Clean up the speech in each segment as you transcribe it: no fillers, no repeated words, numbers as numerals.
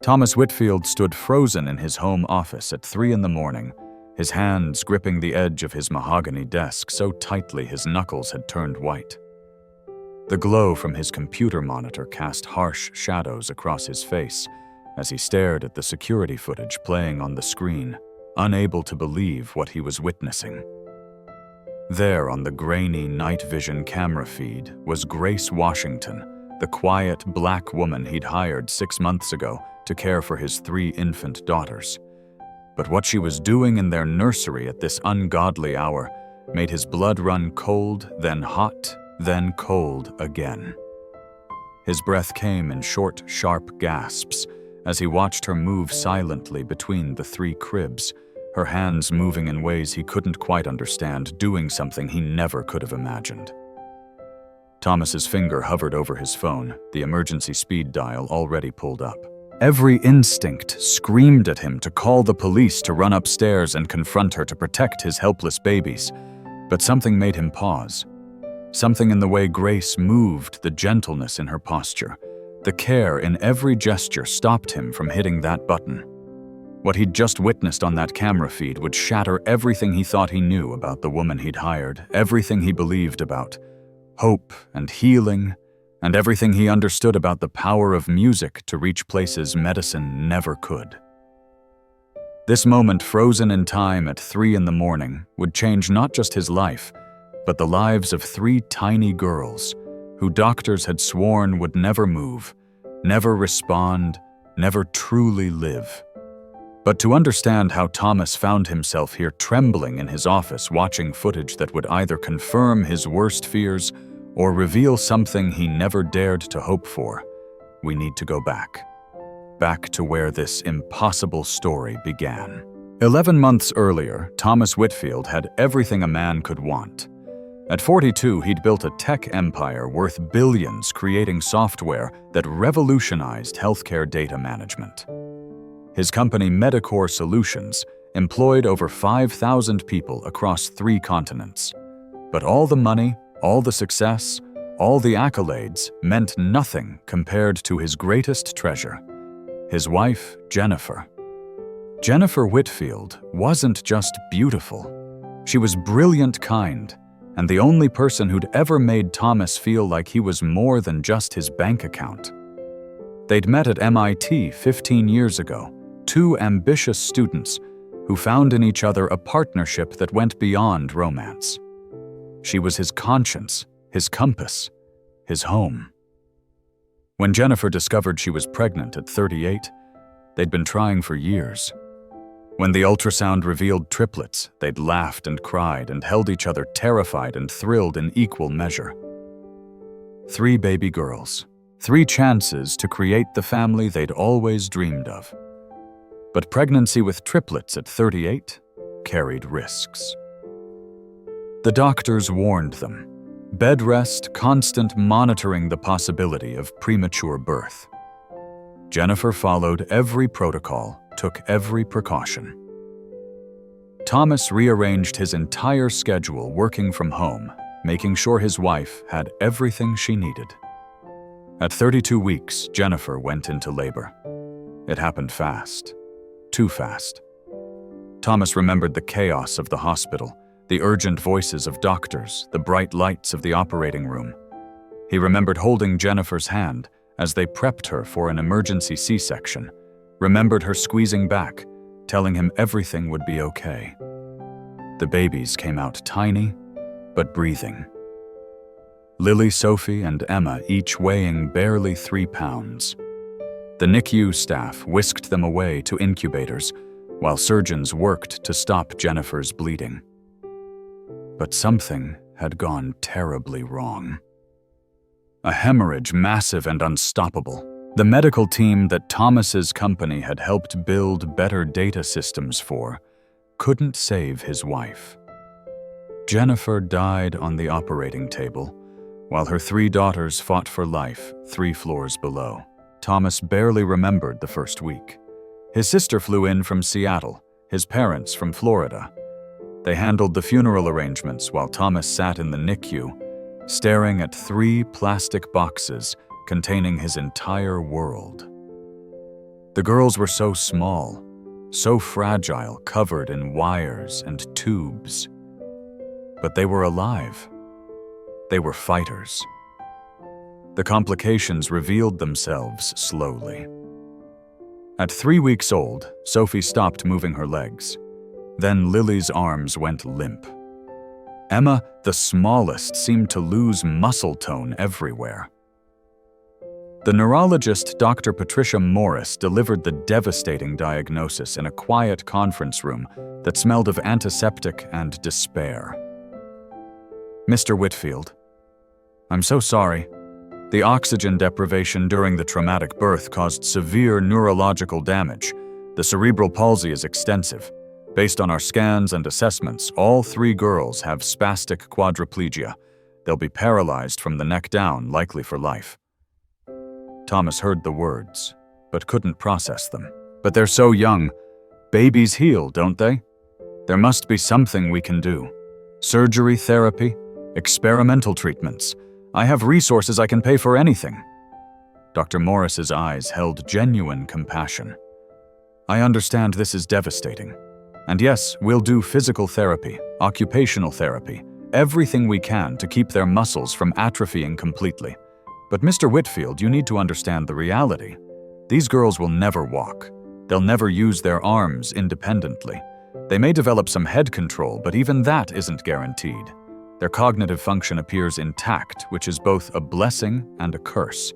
Thomas Whitfield stood frozen in his home office at 3 in the morning, his hands gripping the edge of his mahogany desk so tightly his knuckles had turned white. The glow from his computer monitor cast harsh shadows across his face as he stared at the security footage playing on the screen, unable to believe what he was witnessing. There on the grainy night vision camera feed was Grace Washington, the quiet black woman he'd hired 6 months ago to care for his 3 infant daughters. But what she was doing in their nursery at this ungodly hour made his blood run cold, then hot, then cold again. His breath came in short, sharp gasps as he watched her move silently between the 3 cribs, her hands moving in ways he couldn't quite understand, doing something he never could have imagined. Thomas's finger hovered over his phone, the emergency speed dial already pulled up. Every instinct screamed at him to call the police, to run upstairs and confront her, to protect his helpless babies. But something made him pause. Something in the way Grace moved, the gentleness in her posture, the care in every gesture stopped him from hitting that button. What he'd just witnessed on that camera feed would shatter everything he thought he knew about the woman he'd hired, everything he believed about hope and healing, and everything he understood about the power of music to reach places medicine never could. This moment, frozen in time at 3 in the morning, would change not just his life, but the lives of 3 tiny girls who doctors had sworn would never move, never respond, never truly live. But to understand how Thomas found himself here trembling in his office watching footage that would either confirm his worst fears or reveal something he never dared to hope for, we need to go back. Back to where this impossible story began. 11 months earlier, Thomas Whitfield had everything a man could want. At 42, he'd built a tech empire worth billions, creating software that revolutionized healthcare data management. His company, Medicore Solutions, employed over 5,000 people across 3 continents. But all the money, all the success, all the accolades meant nothing compared to his greatest treasure, his wife, Jennifer. Jennifer Whitfield wasn't just beautiful. She was brilliant, kind, and the only person who'd ever made Thomas feel like he was more than just his bank account. They'd met at MIT 15 years ago, 2 ambitious students who found in each other a partnership that went beyond romance. She was his conscience, his compass, his home. When Jennifer discovered she was pregnant at 38, they'd been trying for years. When the ultrasound revealed triplets, they'd laughed and cried and held each other terrified and thrilled in equal measure. 3 baby girls, 3 chances to create the family they'd always dreamed of. But pregnancy with triplets at 38 carried risks. The doctors warned them. Bed rest, constant monitoring the possibility of premature birth. Jennifer followed every protocol, took every precaution. Thomas rearranged his entire schedule working from home, making sure his wife had everything she needed. At 32 weeks, Jennifer went into labor. It happened fast. Too fast. Thomas remembered the chaos of the hospital, the urgent voices of doctors, the bright lights of the operating room. He remembered holding Jennifer's hand as they prepped her for an emergency C-section, remembered her squeezing back, telling him everything would be okay. The babies came out tiny, but breathing. Lily, Sophie, and Emma each weighing barely 3 pounds. The NICU staff whisked them away to incubators, while surgeons worked to stop Jennifer's bleeding. But something had gone terribly wrong. A hemorrhage, massive and unstoppable. The medical team that Thomas's company had helped build better data systems for couldn't save his wife. Jennifer died on the operating table, while her 3 daughters fought for life 3 floors below. Thomas barely remembered the first week. His sister flew in from Seattle, his parents from Florida. They handled the funeral arrangements while Thomas sat in the NICU, staring at 3 plastic boxes containing his entire world. The girls were so small, so fragile, covered in wires and tubes. But they were alive. They were fighters. The complications revealed themselves slowly. At 3 weeks old, Sophie stopped moving her legs. Then Lily's arms went limp. Emma, the smallest, seemed to lose muscle tone everywhere. The neurologist, Dr. Patricia Morris, delivered the devastating diagnosis in a quiet conference room that smelled of antiseptic and despair. "Mr. Whitfield, I'm so sorry. The oxygen deprivation during the traumatic birth caused severe neurological damage. The cerebral palsy is extensive. Based on our scans and assessments, all 3 girls have spastic quadriplegia. They'll be paralyzed from the neck down, likely for life." Thomas heard the words, but couldn't process them. "But they're so young. Babies heal, don't they? There must be something we can do. Surgery, therapy, experimental treatments. I have resources, I can pay for anything." Dr. Morris's eyes held genuine compassion. "I understand this is devastating. And yes, we'll do physical therapy, occupational therapy, everything we can to keep their muscles from atrophying completely. But Mr. Whitfield, you need to understand the reality. These girls will never walk. They'll never use their arms independently. They may develop some head control, but even that isn't guaranteed. Their cognitive function appears intact, which is both a blessing and a curse.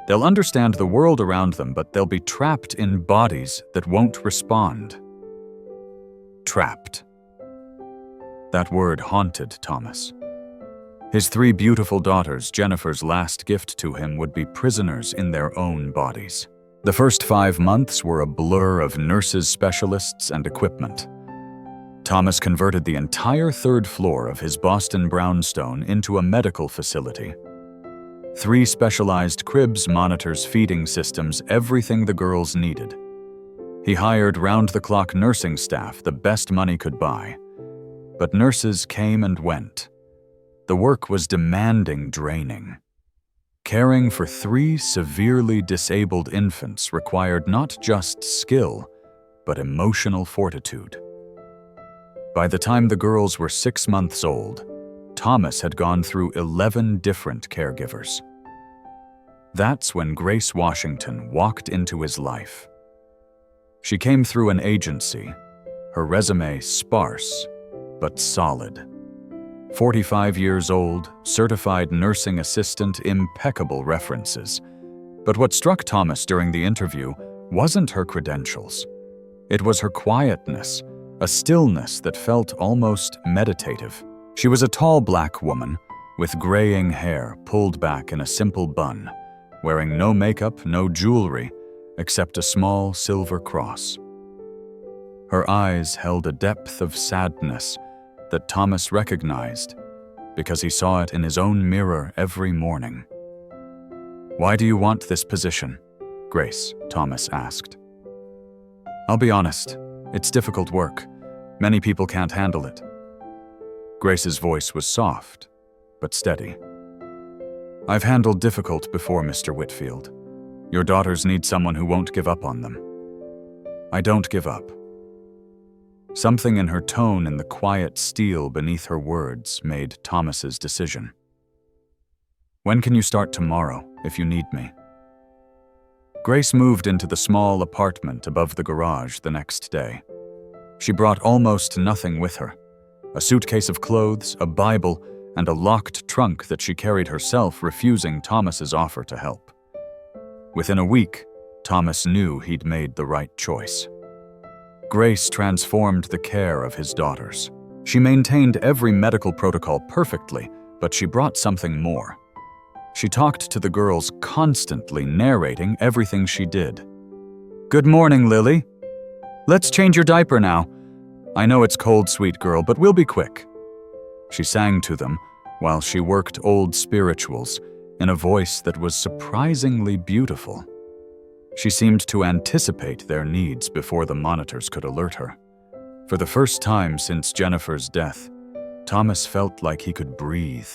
They'll understand the world around them, but they'll be trapped in bodies that won't respond." Trapped. That word haunted Thomas. His 3 beautiful daughters, Jennifer's last gift to him, would be prisoners in their own bodies. The first 5 months were a blur of nurses, specialists, and equipment. Thomas converted the entire 3rd floor of his Boston brownstone into a medical facility. 3 specialized cribs, monitors, feeding systems, everything the girls needed. He hired round-the-clock nursing staff, the best money could buy. But nurses came and went. The work was demanding, draining. Caring for 3 severely disabled infants required not just skill, but emotional fortitude. By the time the girls were 6 months old, Thomas had gone through 11 different caregivers. That's when Grace Washington walked into his life. She came through an agency, her resume sparse, but solid. 45 years old, certified nursing assistant, impeccable references. But what struck Thomas during the interview wasn't her credentials. It was her quietness, a stillness that felt almost meditative. She was a tall black woman with graying hair pulled back in a simple bun, wearing no makeup, no jewelry, except a small silver cross. Her eyes held a depth of sadness that Thomas recognized because he saw it in his own mirror every morning. "Why do you want this position?" Grace, Thomas asked. "I'll be honest, it's difficult work. Many people can't handle it." Grace's voice was soft, but steady. "I've handled difficult before, Mr. Whitfield. Your daughters need someone who won't give up on them." "I don't give up." Something in her tone and the quiet steel beneath her words made Thomas's decision. "When can you start tomorrow, if you need me?" Grace moved into the small apartment above the garage the next day. She brought almost nothing with her: a suitcase of clothes, a Bible, and a locked trunk that she carried herself, refusing Thomas's offer to help. Within a week, Thomas knew he'd made the right choice. Grace transformed the care of his daughters. She maintained every medical protocol perfectly, but she brought something more. She talked to the girls constantly, narrating everything she did. "Good morning, Lily. Let's change your diaper now. I know it's cold, sweet girl, but we'll be quick." She sang to them while she worked old spirituals in a voice that was surprisingly beautiful. She seemed to anticipate their needs before the monitors could alert her. For the first time since Jennifer's death, Thomas felt like he could breathe.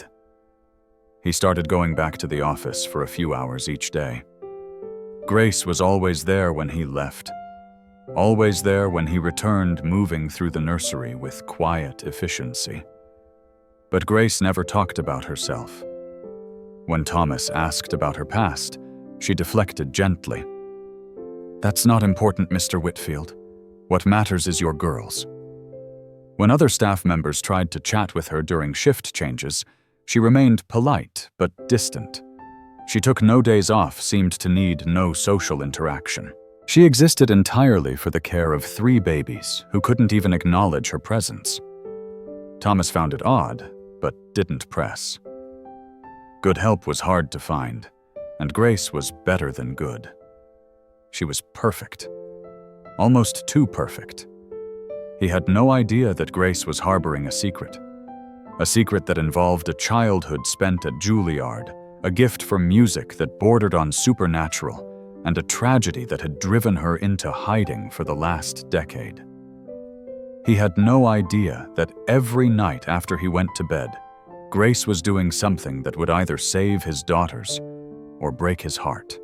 He started going back to the office for a few hours each day. Grace was always there when he left. Always there when he returned, moving through the nursery with quiet efficiency. But Grace never talked about herself. When Thomas asked about her past, she deflected gently. "That's not important, Mr. Whitfield. What matters is your girls." When other staff members tried to chat with her during shift changes, she remained polite but distant. She took no days off, seemed to need no social interaction. She existed entirely for the care of 3 babies who couldn't even acknowledge her presence. Thomas found it odd, but didn't press. Good help was hard to find, and Grace was better than good. She was perfect. Almost too perfect. He had no idea that Grace was harboring a secret that involved a childhood spent at Juilliard, a gift for music that bordered on supernatural, and a tragedy that had driven her into hiding for the last decade. He had no idea that every night after he went to bed, Grace was doing something that would either save his daughters or break his heart.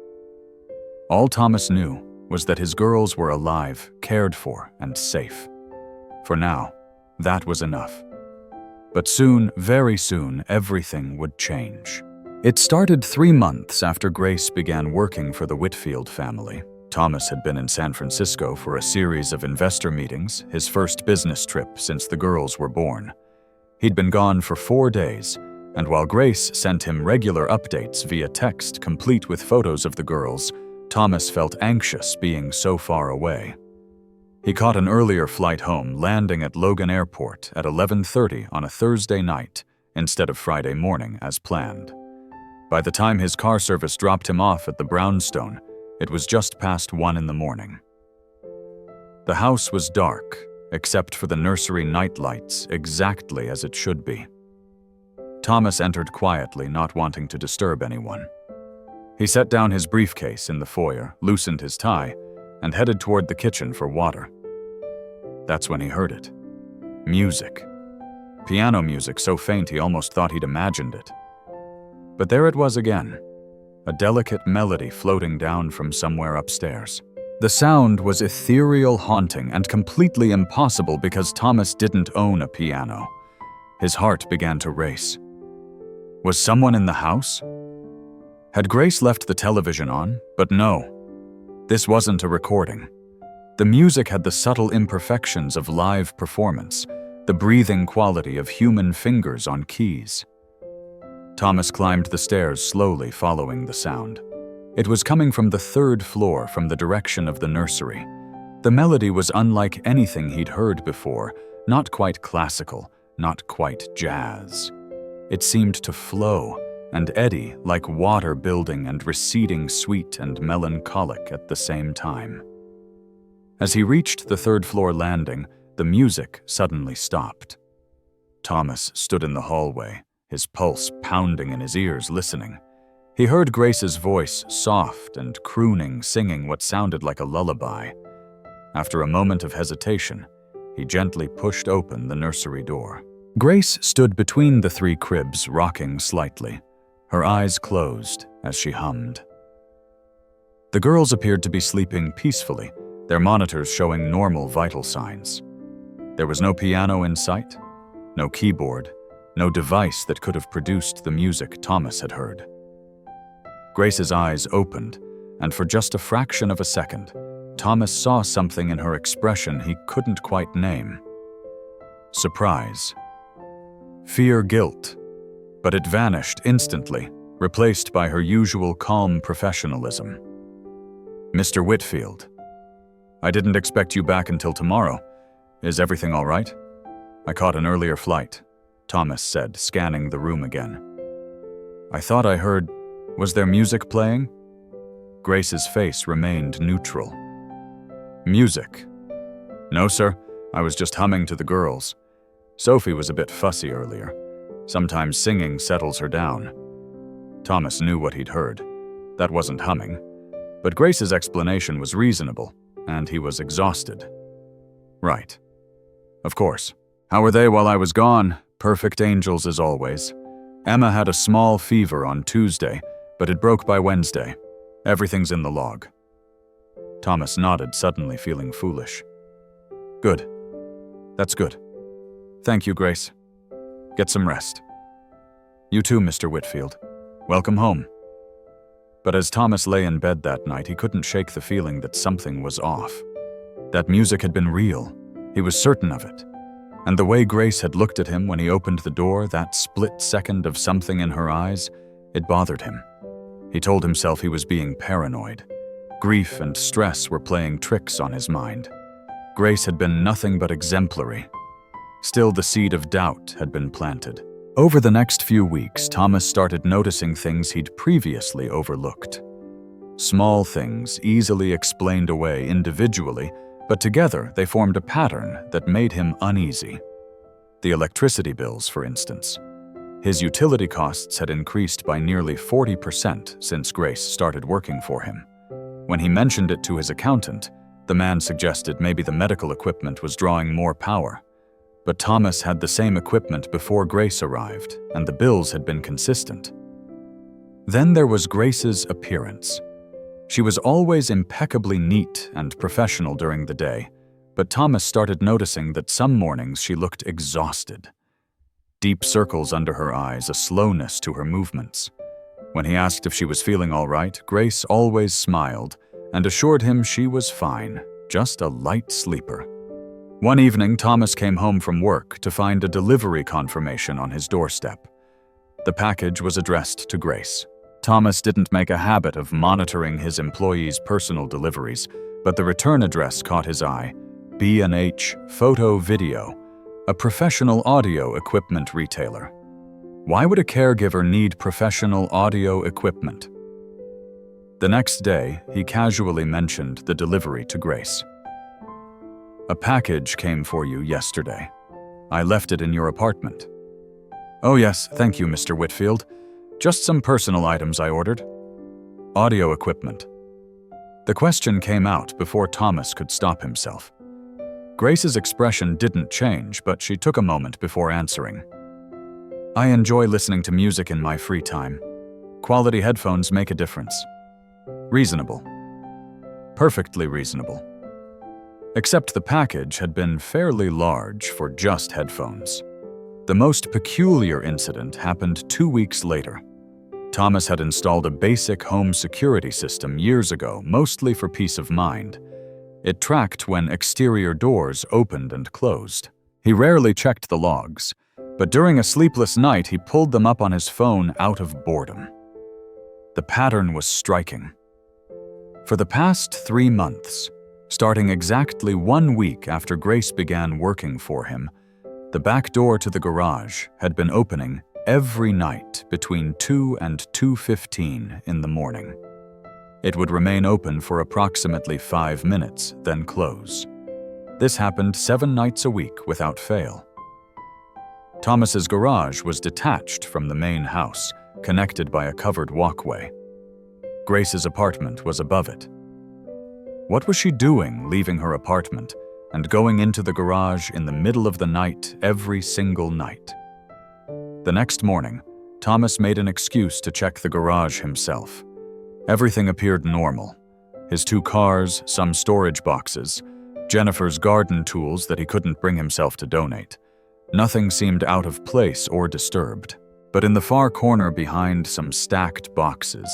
All Thomas knew was that his girls were alive, cared for, and safe. For now, that was enough. But soon, very soon, everything would change. It started 3 months after Grace began working for the Whitfield family. Thomas had been in San Francisco for a series of investor meetings, his first business trip since the girls were born. He'd been gone for 4 days, and while Grace sent him regular updates via text complete with photos of the girls, Thomas felt anxious being so far away. He caught an earlier flight home, landing at Logan Airport at 11:30 on a Thursday night instead of Friday morning as planned. By the time his car service dropped him off at the brownstone, it was just past 1 in the morning. The house was dark, except for the nursery night lights, exactly as it should be. Thomas entered quietly, not wanting to disturb anyone. He set down his briefcase in the foyer, loosened his tie, and headed toward the kitchen for water. That's when he heard it. Music. Piano music so faint he almost thought he'd imagined it. But there it was again, a delicate melody floating down from somewhere upstairs. The sound was ethereal, haunting, and completely impossible because Thomas didn't own a piano. His heart began to race. Was someone in the house? Had Grace left the television on? But no. This wasn't a recording. The music had the subtle imperfections of live performance, the breathing quality of human fingers on keys. Thomas climbed the stairs slowly, following the sound. It was coming from the 3rd floor, from the direction of the nursery. The melody was unlike anything he'd heard before, not quite classical, not quite jazz. It seemed to flow and eddy like water, building and receding, sweet and melancholic at the same time. As he reached the 3rd floor landing, the music suddenly stopped. Thomas stood in the hallway, his pulse pounding in his ears, listening. He heard Grace's voice, soft and crooning, singing what sounded like a lullaby. After a moment of hesitation, he gently pushed open the nursery door. Grace stood between the 3 cribs, rocking slightly, her eyes closed as she hummed. The girls appeared to be sleeping peacefully, their monitors showing normal vital signs. There was no piano in sight, no keyboard, no device that could have produced the music Thomas had heard. Grace's eyes opened, and for just a fraction of a second, Thomas saw something in her expression he couldn't quite name. Surprise. Fear, guilt. But it vanished instantly, replaced by her usual calm professionalism. "Mr. Whitfield, I didn't expect you back until tomorrow. Is everything all right? I caught an earlier flight," Thomas said, scanning the room again. "I thought I heard... Was there music playing?" Grace's face remained neutral. "Music? No, sir. I was just humming to the girls. Sophie was a bit fussy earlier. Sometimes singing settles her down." Thomas knew what he'd heard. That wasn't humming. But Grace's explanation was reasonable, and he was exhausted. "Right. Of course. How were they while I was gone? Perfect angels as always. Emma had a small fever on Tuesday, but it broke by Wednesday. Everything's in the log. Thomas nodded, suddenly feeling foolish. Good. That's good. Thank you, Grace. Get some rest. You too, Mr. Whitfield. Welcome home. But as Thomas lay in bed that night, he couldn't shake the feeling that something was off. That music had been real. He was certain of it. And the way Grace had looked at him when he opened the door, that split second of something in her eyes, it bothered him. He told himself he was being paranoid. Grief and stress were playing tricks on his mind. Grace had been nothing but exemplary. Still, the seed of doubt had been planted. Over the next few weeks, Thomas started noticing things he'd previously overlooked. Small things easily explained away individually, but together they formed a pattern that made him uneasy. The electricity bills, for instance. His utility costs had increased by nearly 40% since Grace started working for him. When he mentioned it to his accountant, the man suggested maybe the medical equipment was drawing more power. But Thomas had the same equipment before Grace arrived, and the bills had been consistent. Then there was Grace's appearance. She was always impeccably neat and professional during the day, but Thomas started noticing that some mornings she looked exhausted. Deep circles under her eyes, a slowness to her movements. When he asked if she was feeling all right, Grace always smiled and assured him she was fine, just a light sleeper. One evening, Thomas came home from work to find a delivery confirmation on his doorstep. The package was addressed to Grace. Thomas didn't make a habit of monitoring his employees' personal deliveries, but the return address caught his eye. B&H Photo Video, a professional audio equipment retailer. Why would a caregiver need professional audio equipment? The next day, he casually mentioned the delivery to Grace. A package came for you yesterday. I left it in your apartment. Oh yes, thank you, Mr. Whitfield. Just some personal items I ordered. Audio equipment. The question came out before Thomas could stop himself. Grace's expression didn't change, but she took a moment before answering. I enjoy listening to music in my free time. Quality headphones make a difference. Reasonable. Perfectly reasonable. Except the package had been fairly large for just headphones. The most peculiar incident happened 2 weeks later. Thomas had installed a basic home security system years ago, mostly for peace of mind. It tracked when exterior doors opened and closed. He rarely checked the logs, but during a sleepless night he pulled them up on his phone out of boredom. The pattern was striking. For the past 3 months, starting exactly 1 week after Grace began working for him, the back door to the garage had been opening every night between 2 and 2:15 in the morning. It would remain open for approximately 5 minutes, then close. This happened 7 nights a week without fail. Thomas's garage was detached from the main house, connected by a covered walkway. Grace's apartment was above it. What was she doing leaving her apartment and going into the garage in the middle of the night every single night? The next morning, Thomas made an excuse to check the garage himself. Everything appeared normal. His 2 cars, some storage boxes, Jennifer's garden tools that he couldn't bring himself to donate. Nothing seemed out of place or disturbed. But in the far corner behind some stacked boxes,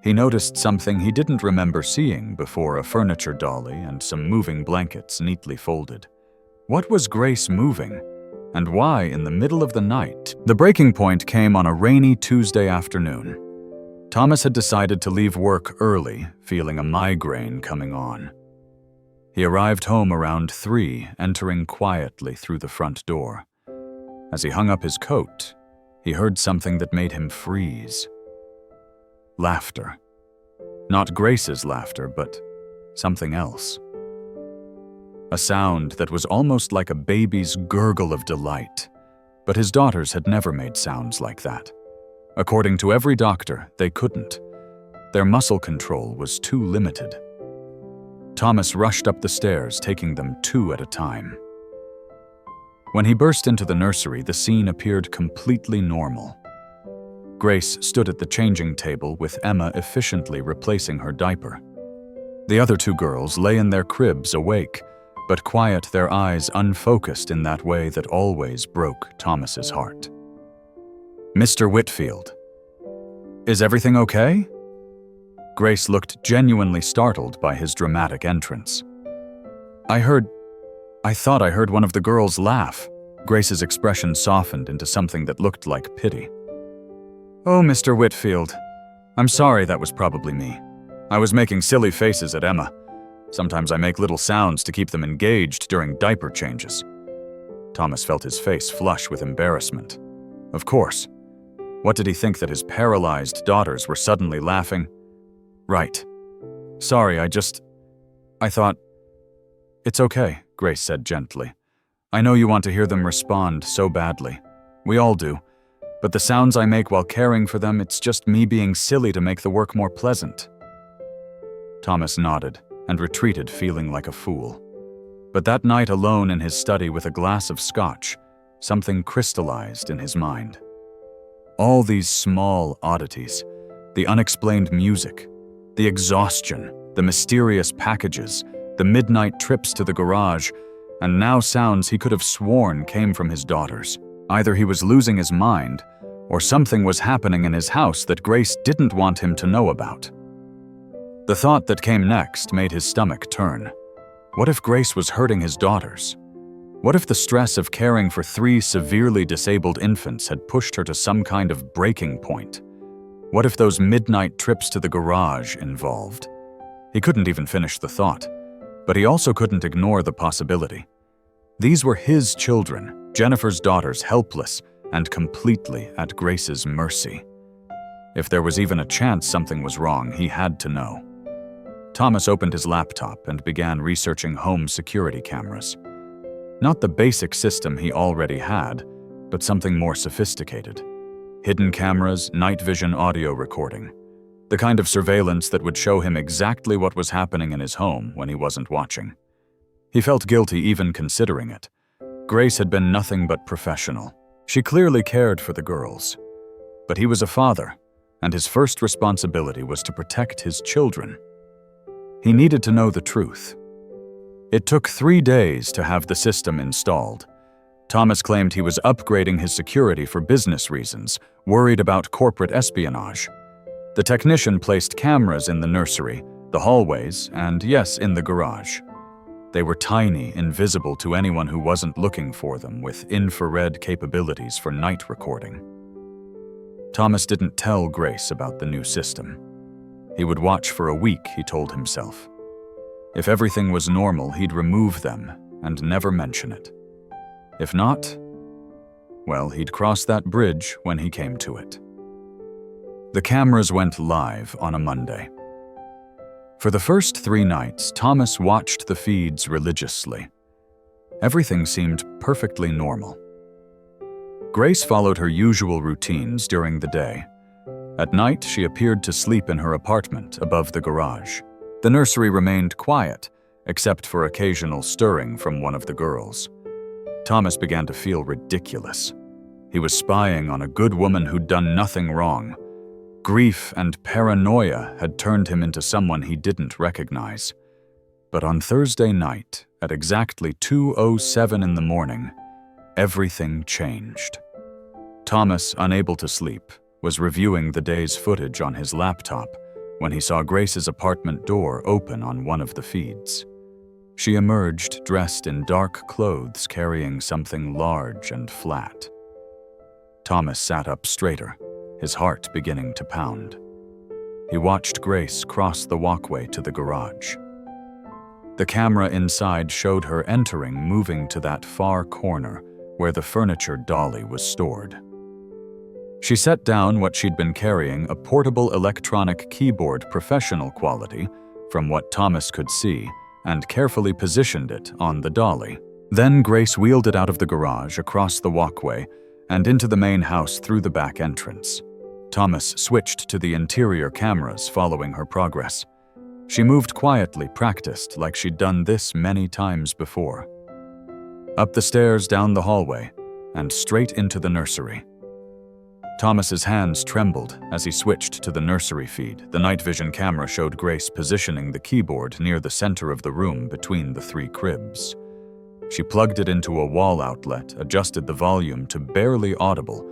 he noticed something he didn't remember seeing before: a furniture dolly and some moving blankets neatly folded. What was Grace moving? And why in the middle of the night? The breaking point came on a rainy Tuesday afternoon. Thomas had decided to leave work early, feeling a migraine coming on. He arrived home around 3, entering quietly through the front door. As he hung up his coat, he heard something that made him freeze. Laughter. Not Grace's laughter, but something else. A sound that was almost like a baby's gurgle of delight, but his daughters had never made sounds like that. According to every doctor, they couldn't. Their muscle control was too limited. Thomas rushed up the stairs, taking them 2 at a time. When he burst into the nursery, the scene appeared completely normal. Grace stood at the changing table with Emma efficiently replacing her diaper. The other two girls lay in their cribs awake, but quiet, their eyes unfocused in that way that always broke Thomas's heart. "Mr. Whitfield, is everything okay?" Grace looked genuinely startled by his dramatic entrance. I thought I heard one of the girls laugh." Grace's expression softened into something that looked like pity. "Oh, Mr. Whitfield, I'm sorry, that was probably me. I was making silly faces at Emma. Sometimes I make little sounds to keep them engaged during diaper changes." Thomas felt his face flush with embarrassment. Of course. What did he think, that his paralyzed daughters were suddenly laughing? "Right. Sorry, I thought—" "It's okay," Grace said gently. "I know you want to hear them respond so badly. We all do. But the sounds I make while caring for them, it's just me being silly to make the work more pleasant." Thomas nodded and retreated, feeling like a fool. But that night alone in his study with a glass of scotch, something crystallized in his mind. All these small oddities, the unexplained music, the exhaustion, the mysterious packages, the midnight trips to the garage, and now sounds he could have sworn came from his daughters. Either he was losing his mind, or something was happening in his house that Grace didn't want him to know about. The thought that came next made his stomach turn. What if Grace was hurting his daughters? What if the stress of caring for 3 severely disabled infants had pushed her to some kind of breaking point? What if those midnight trips to the garage involved? He couldn't even finish the thought, but he also couldn't ignore the possibility. These were his children, Jennifer's daughters, helpless and completely at Grace's mercy. If there was even a chance something was wrong, he had to know. Thomas opened his laptop and began researching home security cameras. Not the basic system he already had, but something more sophisticated. Hidden cameras, night vision audio recording. The kind of surveillance that would show him exactly what was happening in his home when he wasn't watching. He felt guilty even considering it. Grace had been nothing but professional. She clearly cared for the girls. But he was a father, and his first responsibility was to protect his children. He needed to know the truth. It took 3 days to have the system installed. Thomas claimed he was upgrading his security for business reasons, worried about corporate espionage. The technician placed cameras in the nursery, the hallways, and yes, in the garage. They were tiny, invisible to anyone who wasn't looking for them, with infrared capabilities for night recording. Thomas didn't tell Grace about the new system. He would watch for a week, he told himself. If everything was normal, he'd remove them and never mention it. If not, well, he'd cross that bridge when he came to it. The cameras went live on a Monday. For the first 3 nights, Thomas watched the feeds religiously. Everything seemed perfectly normal. Grace followed her usual routines during the day. At night, she appeared to sleep in her apartment above the garage. The nursery remained quiet, except for occasional stirring from one of the girls. Thomas began to feel ridiculous. He was spying on a good woman who'd done nothing wrong. Grief and paranoia had turned him into someone he didn't recognize. But on Thursday night, at exactly 2:07 in the morning, everything changed. Thomas, unable to sleep, was reviewing the day's footage on his laptop when he saw Grace's apartment door open on one of the feeds. She emerged dressed in dark clothes, carrying something large and flat. Thomas sat up straighter, his heart beginning to pound. He watched Grace cross the walkway to the garage. The camera inside showed her entering, moving to that far corner where the furniture dolly was stored. She set down what she'd been carrying, a portable electronic keyboard, professional quality, from what Thomas could see, and carefully positioned it on the dolly. Then Grace wheeled it out of the garage, across the walkway, and into the main house through the back entrance. Thomas switched to the interior cameras, following her progress. She moved quietly, practiced like she'd done this many times before. Up the stairs, down the hallway, and straight into the nursery. Thomas's hands trembled as he switched to the nursery feed. The night vision camera showed Grace positioning the keyboard near the center of the room between the 3 cribs. She plugged it into a wall outlet, adjusted the volume to barely audible,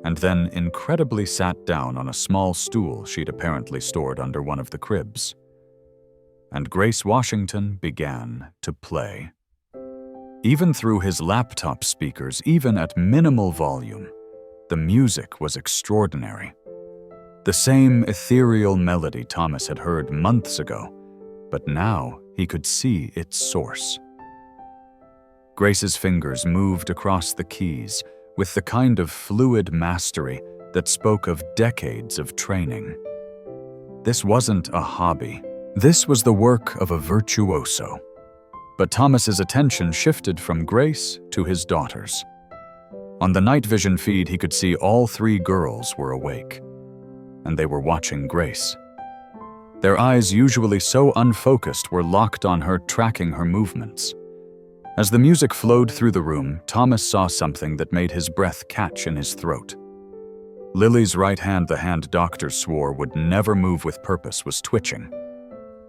and then incredibly sat down on a small stool she'd apparently stored under one of the cribs. And Grace Washington began to play. Even through his laptop speakers, even at minimal volume, the music was extraordinary. The same ethereal melody Thomas had heard months ago, but now he could see its source. Grace's fingers moved across the keys with the kind of fluid mastery that spoke of decades of training. This wasn't a hobby. This was the work of a virtuoso. But Thomas's attention shifted from Grace to his daughters. On the night vision feed, he could see all 3 girls were awake, and they were watching Grace. Their eyes, usually so unfocused, were locked on her, tracking her movements. As the music flowed through the room, Thomas saw something that made his breath catch in his throat. Lily's right hand, the hand doctors swore would never move with purpose, was twitching.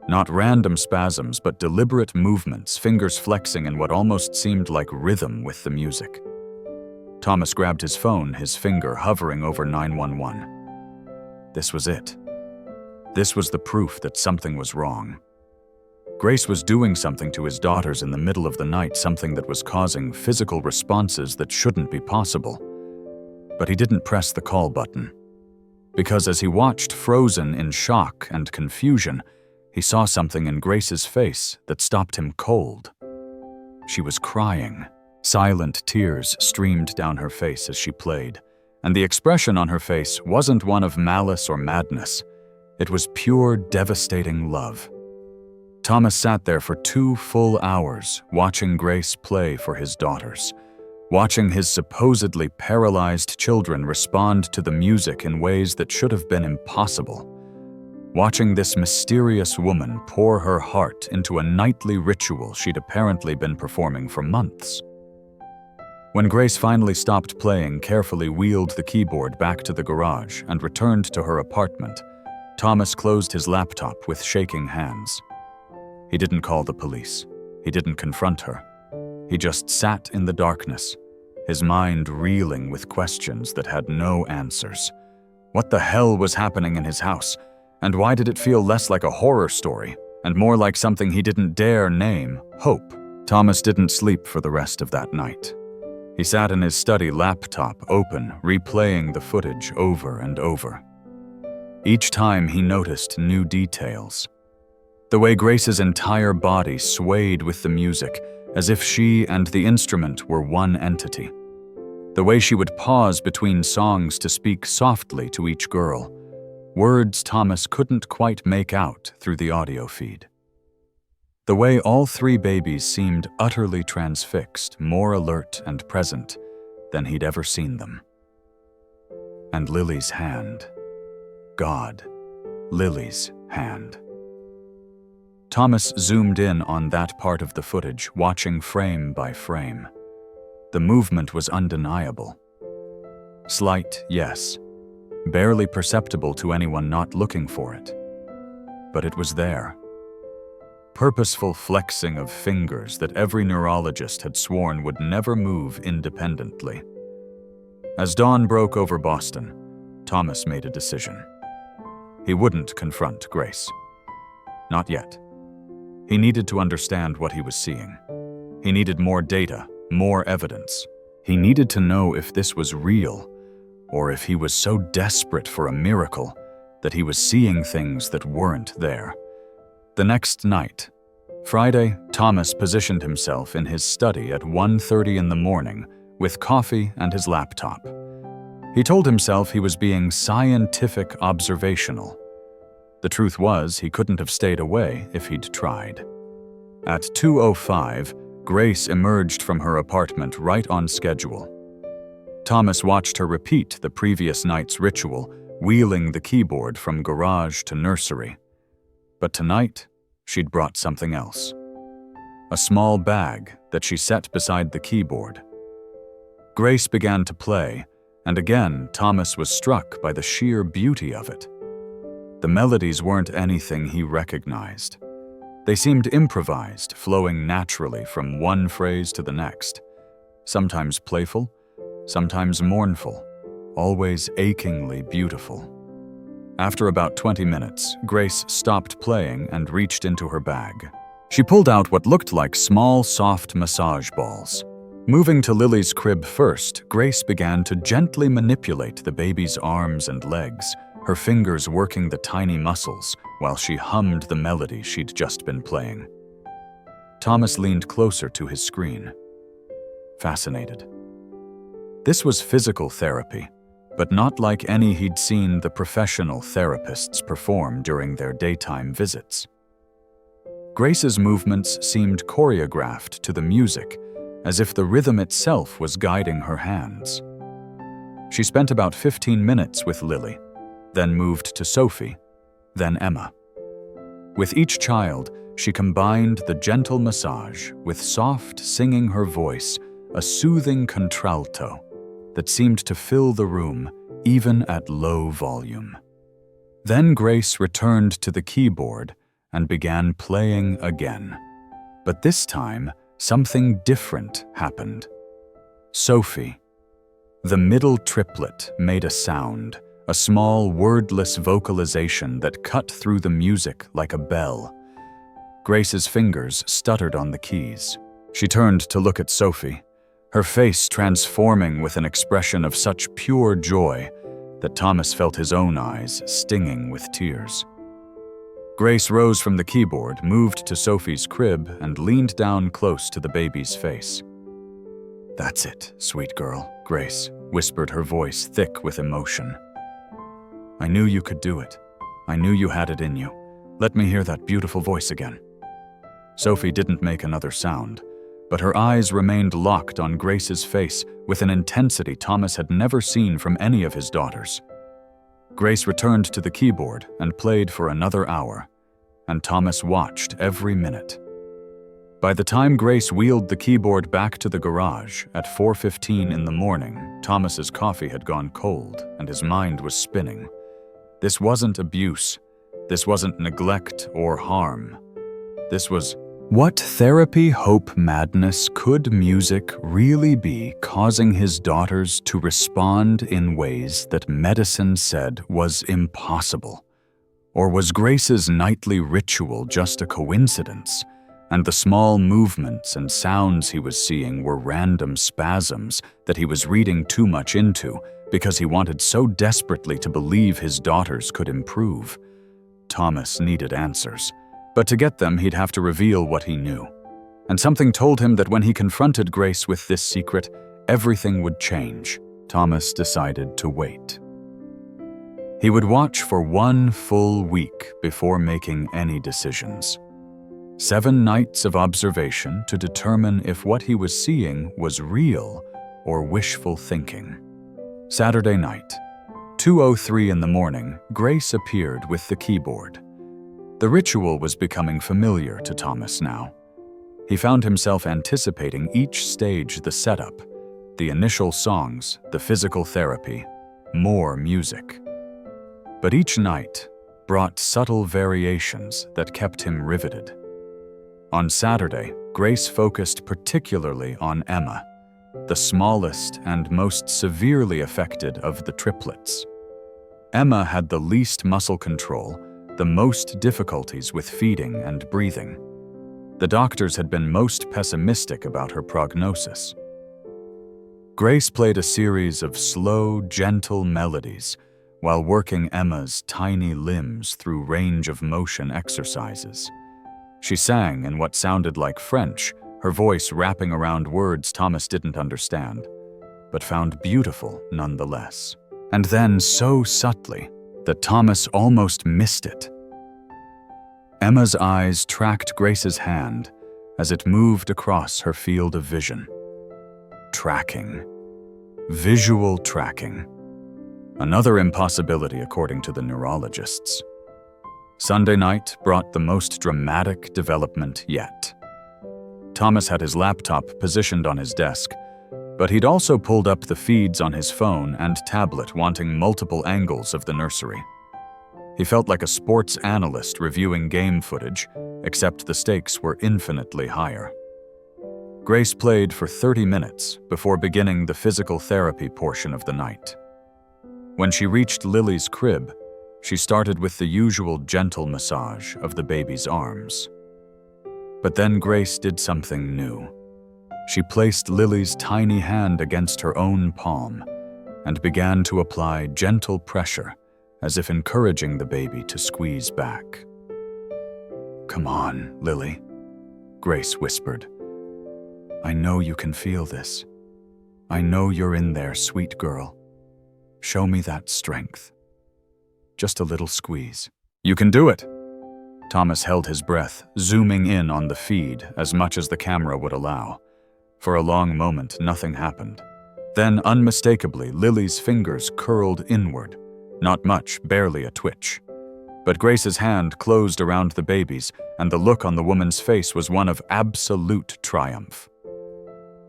Not random spasms, but deliberate movements, fingers flexing in what almost seemed like rhythm with the music. Thomas grabbed his phone, his finger hovering over 911. This was it. This was the proof that something was wrong. Grace was doing something to his daughters in the middle of the night, something that was causing physical responses that shouldn't be possible. But he didn't press the call button. Because as he watched, frozen in shock and confusion, he saw something in Grace's face that stopped him cold. She was crying. Silent tears streamed down her face as she played, and the expression on her face wasn't one of malice or madness. It was pure, devastating love. Thomas sat there for 2 full hours, watching Grace play for his daughters, watching his supposedly paralyzed children respond to the music in ways that should have been impossible, watching this mysterious woman pour her heart into a nightly ritual she'd apparently been performing for months. When Grace finally stopped playing, carefully wheeled the keyboard back to the garage, and returned to her apartment, Thomas closed his laptop with shaking hands. He didn't call the police. He didn't confront her. He just sat in the darkness, his mind reeling with questions that had no answers. What the hell was happening in his house? And why did it feel less like a horror story, and more like something he didn't dare name, hope? Thomas didn't sleep for the rest of that night. He sat in his study, laptop open, replaying the footage over and over. Each time he noticed new details. The way Grace's entire body swayed with the music, as if she and the instrument were one entity. The way she would pause between songs to speak softly to each girl, words Thomas couldn't quite make out through the audio feed. The way all 3 babies seemed utterly transfixed, more alert and present than he'd ever seen them. And Lily's hand. God, Lily's hand. Thomas zoomed in on that part of the footage, watching frame by frame. The movement was undeniable. Slight, yes, barely perceptible to anyone not looking for it. But it was there. Purposeful flexing of fingers that every neurologist had sworn would never move independently. As dawn broke over Boston, Thomas made a decision. He wouldn't confront Grace. Not yet. He needed to understand what he was seeing. He needed more data, more evidence. He needed to know if this was real, or if he was so desperate for a miracle that he was seeing things that weren't there. The next night, Friday, Thomas positioned himself in his study at 1:30 in the morning with coffee and his laptop. He told himself he was being scientific observational. The truth was, he couldn't have stayed away if he'd tried. At 2:05, Grace emerged from her apartment right on schedule. Thomas watched her repeat the previous night's ritual, wheeling the keyboard from garage to nursery. But tonight, she'd brought something else. A small bag that she set beside the keyboard. Grace began to play, And again, Thomas was struck by the sheer beauty of it. The melodies weren't anything he recognized. They seemed improvised, flowing naturally from one phrase to the next. Sometimes playful, sometimes mournful, always achingly beautiful. After about 20 minutes, Grace stopped playing and reached into her bag. She pulled out what looked like small, soft massage balls. Moving to Lily's crib first, Grace began to gently manipulate the baby's arms and legs, her fingers working the tiny muscles while she hummed the melody she'd just been playing. Thomas leaned closer to his screen, fascinated. This was physical therapy, but not like any he'd seen the professional therapists perform during their daytime visits. Grace's movements seemed choreographed to the music, as if the rhythm itself was guiding her hands. She spent about 15 minutes with Lily, then moved to Sophie, then Emma. With each child, she combined the gentle massage with soft singing her voice, a soothing contralto that seemed to fill the room even at low volume. Then Grace returned to the keyboard and began playing again. But this time, something different happened. Sophie, the middle triplet, made a sound, a small wordless vocalization that cut through the music like a bell. Grace's fingers stuttered on the keys. She turned to look at Sophie, her face transforming with an expression of such pure joy that Thomas felt his own eyes stinging with tears. Grace rose from the keyboard, moved to Sophie's crib, and leaned down close to the baby's face. "That's it, sweet girl," Grace whispered, her voice thick with emotion. "I knew you could do it. I knew you had it in you. Let me hear that beautiful voice again." Sophie didn't make another sound, but her eyes remained locked on Grace's face with an intensity Thomas had never seen from any of his daughters. Grace returned to the keyboard and played for another hour, and Thomas watched every minute. By the time Grace wheeled the keyboard back to the garage at 4:15 in the morning, Thomas's coffee had gone cold and his mind was spinning. This wasn't abuse. This wasn't neglect or harm. This was, what therapy hope madness could music really be causing his daughters to respond in ways that medicine said was impossible? Or was Grace's nightly ritual just a coincidence, and the small movements and sounds he was seeing were random spasms that he was reading too much into because he wanted so desperately to believe his daughters could improve? Thomas needed answers. But to get them, he'd have to reveal what he knew. And something told him that when he confronted Grace with this secret, everything would change. Thomas decided to wait. He would watch for 1 full week before making any decisions. 7 nights of observation to determine if what he was seeing was real or wishful thinking. Saturday night, 2:03 in the morning, Grace appeared with the keyboard. The ritual was becoming familiar to Thomas now. He found himself anticipating each stage, the setup, the initial songs, the physical therapy, more music. But each night brought subtle variations that kept him riveted. On Saturday, Grace focused particularly on Emma, the smallest and most severely affected of the triplets. Emma had the least muscle control, the most difficulties with feeding and breathing. The doctors had been most pessimistic about her prognosis. Grace played a series of slow, gentle melodies while working Emma's tiny limbs through range of motion exercises. She sang in what sounded like French, her voice wrapping around words Thomas didn't understand, but found beautiful nonetheless. And then so subtly that Thomas almost missed it. Emma's eyes tracked Grace's hand as it moved across her field of vision. Tracking. Visual tracking. Another impossibility according to the neurologists. Sunday night brought the most dramatic development yet. Thomas had his laptop positioned on his desk, But he'd also pulled up the feeds on his phone and tablet, wanting multiple angles of the nursery. He felt like a sports analyst reviewing game footage, except the stakes were infinitely higher. Grace played for 30 minutes before beginning the physical therapy portion of the night. When she reached Lily's crib, she started with the usual gentle massage of the baby's arms. But then Grace did something new. She placed Lily's tiny hand against her own palm and began to apply gentle pressure, as if encouraging the baby to squeeze back. "Come on, Lily," Grace whispered. "I know you can feel this. I know you're in there, sweet girl. Show me that strength. Just a little squeeze. You can do it." Thomas held his breath, zooming in on the feed as much as the camera would allow. For a long moment, nothing happened. Then, unmistakably, Lily's fingers curled inward. Not much, barely a twitch. But Grace's hand closed around the baby's, and the look on the woman's face was one of absolute triumph.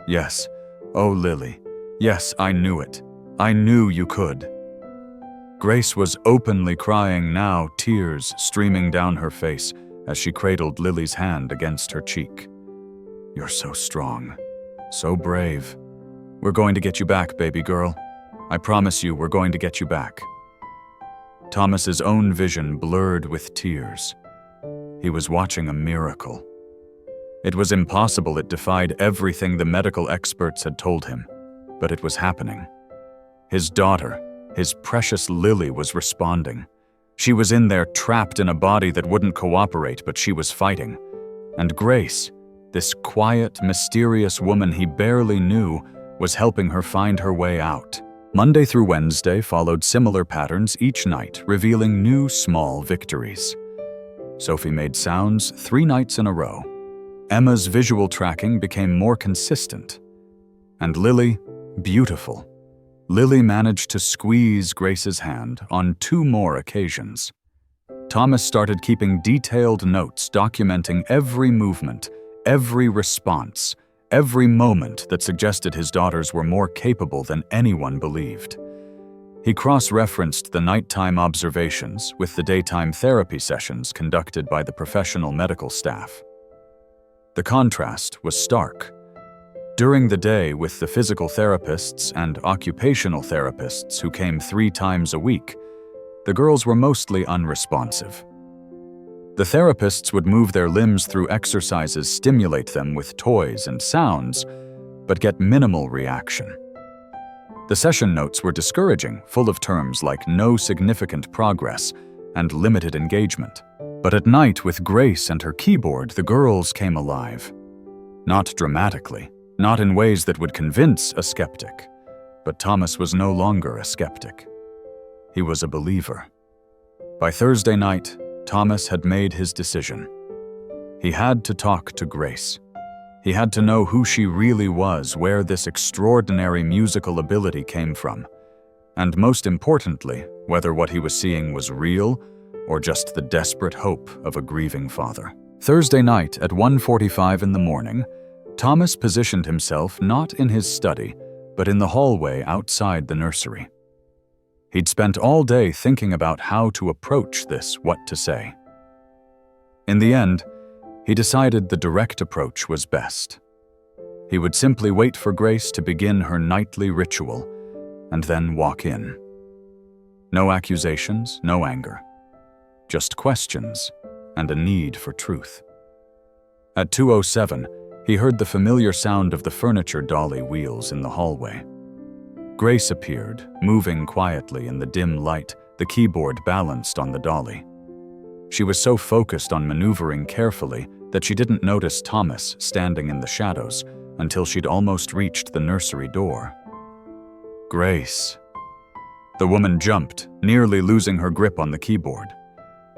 "Yes, oh Lily, yes, I knew it. I knew you could." Grace was openly crying now, tears streaming down her face as she cradled Lily's hand against her cheek. "You're so strong, so brave. We're going to get you back, baby girl. I promise you we're going to get you back." Thomas's own vision blurred with tears. He was watching a miracle. It was impossible, it defied everything the medical experts had told him, but it was happening. His daughter, his precious Lily, was responding. She was in there trapped in a body that wouldn't cooperate, but she was fighting. And Grace, this quiet, mysterious woman he barely knew, was helping her find her way out. Monday through Wednesday followed similar patterns each night, revealing new small victories. Sophie made sounds 3 nights in a row. Emma's visual tracking became more consistent. And Lily, beautiful. Lily managed to squeeze Grace's hand on 2 more occasions. Thomas started keeping detailed notes documenting every movement, every response, every moment that suggested his daughters were more capable than anyone believed. He cross-referenced the nighttime observations with the daytime therapy sessions conducted by the professional medical staff. The contrast was stark. During the day, with the physical therapists and occupational therapists who came 3 times a week, the girls were mostly unresponsive. The therapists would move their limbs through exercises, stimulate them with toys and sounds, but get minimal reaction. The session notes were discouraging, full of terms like no significant progress and limited engagement. But at night, with Grace and her keyboard, the girls came alive. Not dramatically, not in ways that would convince a skeptic, but Thomas was no longer a skeptic. He was a believer. By Thursday night, Thomas had made his decision. He had to talk to Grace. He had to know who she really was, where this extraordinary musical ability came from, and most importantly, whether what he was seeing was real or just the desperate hope of a grieving father. Thursday night at 1:45 in the morning, Thomas positioned himself not in his study, but in the hallway outside the nursery. He'd spent all day thinking about how to approach this, what to say. In the end, he decided the direct approach was best. He would simply wait for Grace to begin her nightly ritual, and then walk in. No accusations, no anger. Just questions and a need for truth. At 2:07, he heard the familiar sound of the furniture dolly wheels in the hallway. Grace appeared, moving quietly in the dim light, the keyboard balanced on the dolly. She was so focused on maneuvering carefully that she didn't notice Thomas standing in the shadows until she'd almost reached the nursery door. "Grace." The woman jumped, nearly losing her grip on the keyboard.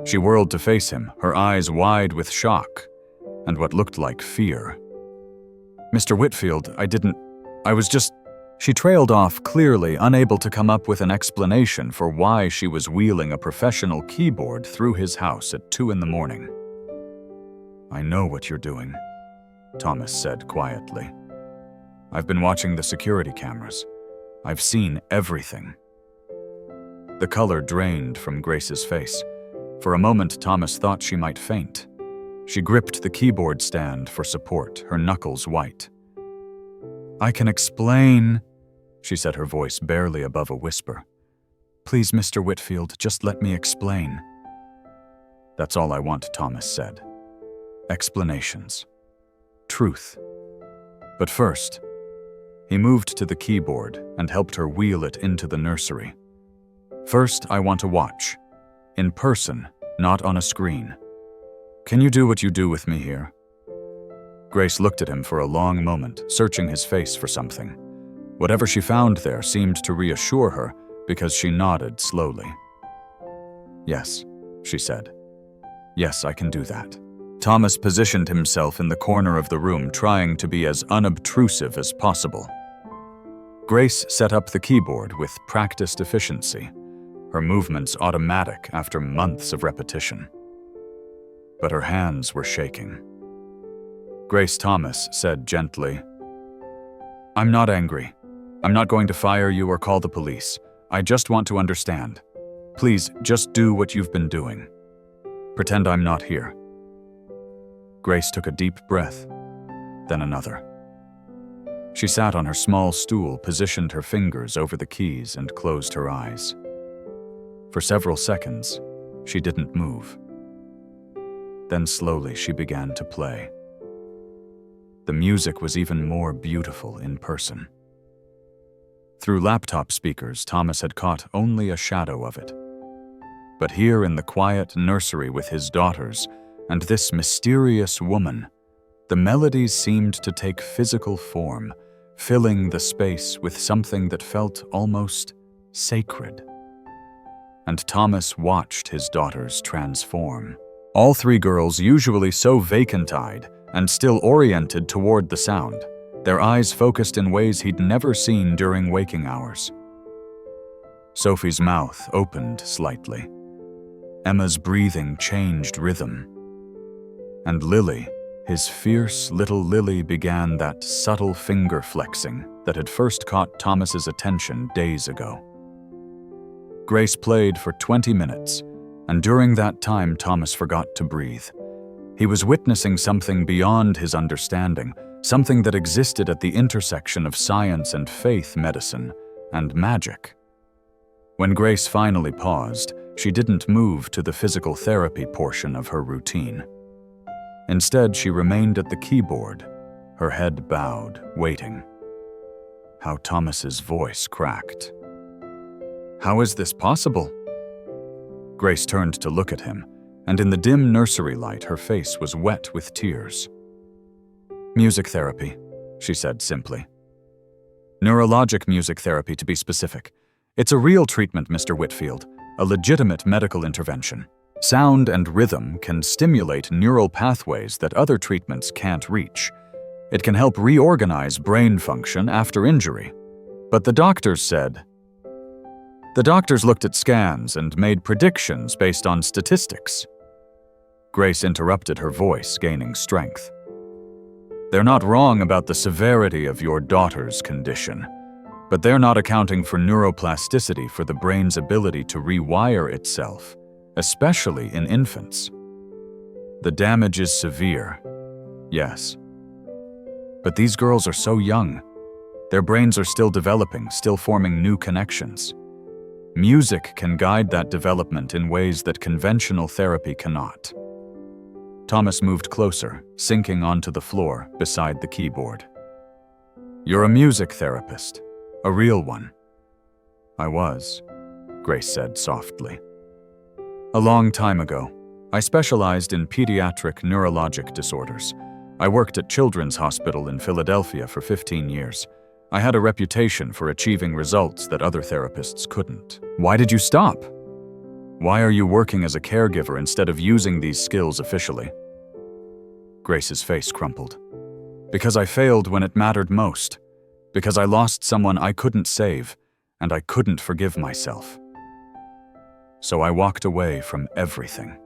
She whirled to face him, her eyes wide with shock and what looked like fear. "Mr. Whitfield, I was just..." She trailed off, clearly unable to come up with an explanation for why she was wheeling a professional keyboard through his house at 2 in the morning. "I know what you're doing," Thomas said quietly. I've been watching the security cameras. I've seen everything." The color drained from Grace's face. For a moment, Thomas thought she might faint. She gripped the keyboard stand for support, her knuckles white. "I can explain," she said, her voice barely above a whisper. "Please, Mr. Whitfield, just let me explain." "That's all I want," Thomas said. "Explanations. Truth. But first," he moved to the keyboard and helped her wheel it into the nursery. "First, I want to watch. In person, not on a screen. Can you do what you do with me here?" Grace looked at him for a long moment, searching his face for something. Whatever she found there seemed to reassure her because she nodded slowly. "Yes," she said. "Yes, I can do that." Thomas positioned himself in the corner of the room, trying to be as unobtrusive as possible. Grace set up the keyboard with practiced efficiency, her movements automatic after months of repetition. But her hands were shaking. Grace Thomas said gently, "I'm not angry. I'm not going to fire you or call the police. I just want to understand. Please, just do what you've been doing. Pretend I'm not here." Grace took a deep breath, then another. She sat on her small stool, positioned her fingers over the keys, and closed her eyes. For several seconds, she didn't move. Then slowly she began to play. The music was even more beautiful in person. Through laptop speakers, Thomas had caught only a shadow of it. But here in the quiet nursery with his daughters and this mysterious woman, the melodies seemed to take physical form, filling the space with something that felt almost sacred. And Thomas watched his daughters transform. All three girls, usually so vacant-eyed and still oriented toward the sound, their eyes focused in ways he'd never seen during waking hours. Sophie's mouth opened slightly. Emma's breathing changed rhythm. And Lily, his fierce little Lily, began that subtle finger flexing that had first caught Thomas's attention days ago. Grace played for 20 minutes, and during that time Thomas forgot to breathe. He was witnessing something beyond his understanding, something that existed at the intersection of science and faith, medicine and magic. When Grace finally paused, she didn't move to the physical therapy portion of her routine. Instead, she remained at the keyboard, her head bowed, waiting. How Thomas's voice cracked. "How is this possible?" Grace turned to look at him, and in the dim nursery light, her face was wet with tears. "Music therapy," she said simply. "Neurologic music therapy, to be specific. It's a real treatment, Mr. Whitfield, a legitimate medical intervention. Sound and rhythm can stimulate neural pathways that other treatments can't reach. It can help reorganize brain function after injury. But the doctors looked at scans and made predictions based on statistics." Grace interrupted, her voice gaining strength. "They're not wrong about the severity of your daughter's condition, but they're not accounting for neuroplasticity, for the brain's ability to rewire itself, especially in infants. The damage is severe, yes. But these girls are so young. Their brains are still developing, still forming new connections. Music can guide that development in ways that conventional therapy cannot." Thomas moved closer, sinking onto the floor beside the keyboard. "You're a music therapist, a real one." "I was," Grace said softly. "A long time ago. I specialized in pediatric neurologic disorders. I worked at Children's Hospital in Philadelphia for 15 years. I had a reputation for achieving results that other therapists couldn't." "Why did you stop? Why are you working as a caregiver instead of using these skills officially?" Grace's face crumpled. "Because I failed when it mattered most. Because I lost someone I couldn't save, and I couldn't forgive myself. So I walked away from everything."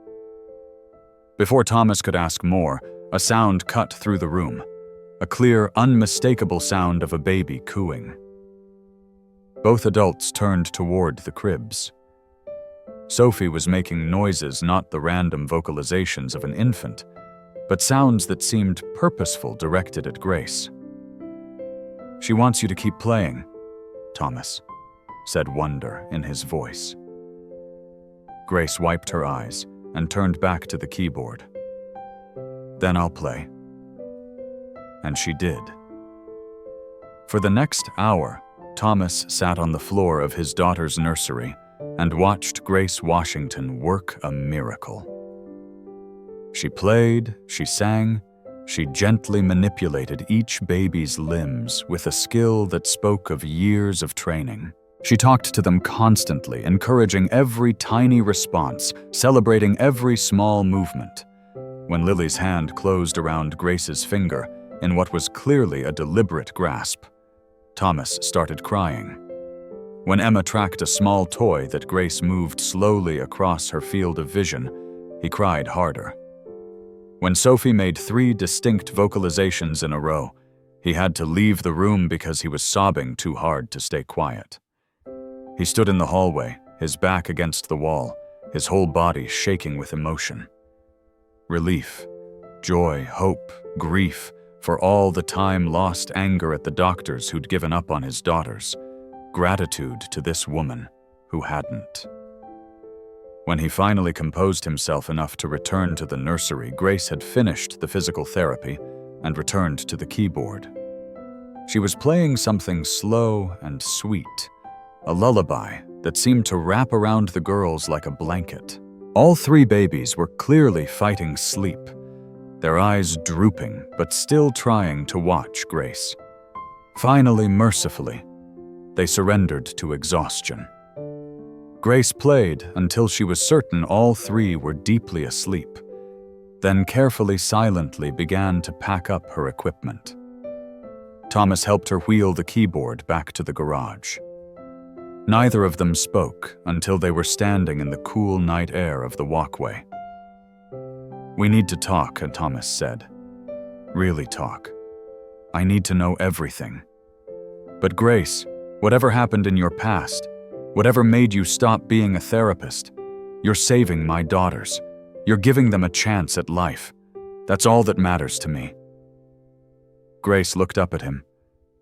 Before Thomas could ask more, a sound cut through the room. a clear, unmistakable sound of a baby cooing. Both adults turned toward the cribs. Sophie was making noises, not the random vocalizations of an infant, but sounds that seemed purposeful, directed at Grace. "She wants you to keep playing," Thomas said, wonder in his voice. Grace wiped her eyes and turned back to the keyboard. "Then I'll play." And she did. For the next hour, Thomas sat on the floor of his daughter's nursery and watched Grace Washington work a miracle. She played, she sang, she gently manipulated each baby's limbs with a skill that spoke of years of training. She talked to them constantly, encouraging every tiny response, celebrating every small movement. When Lily's hand closed around Grace's finger in what was clearly a deliberate grasp, Thomas started crying. When Emma tracked a small toy that Grace moved slowly across her field of vision, he cried harder. When Sophie made 3 distinct vocalizations in a row, he had to leave the room because he was sobbing too hard to stay quiet. He stood in the hallway, his back against the wall, his whole body shaking with emotion. Relief, joy, hope, grief, for all the time-lost anger at the doctors who'd given up on his daughters, gratitude to this woman who hadn't. When he finally composed himself enough to return to the nursery, Grace had finished the physical therapy and returned to the keyboard. She was playing something slow and sweet, a lullaby that seemed to wrap around the girls like a blanket. All 3 babies were clearly fighting sleep, their eyes drooping but still trying to watch Grace. Finally, mercifully, they surrendered to exhaustion. Grace played until she was certain all 3 were deeply asleep, then carefully, silently began to pack up her equipment. Thomas helped her wheel the keyboard back to the garage. Neither of them spoke until they were standing in the cool night air of the walkway. "We need to talk," Thomas said. "Really talk. I need to know everything. But Grace, whatever happened in your past, whatever made you stop being a therapist, you're saving my daughters. You're giving them a chance at life. That's all that matters to me." Grace looked up at him,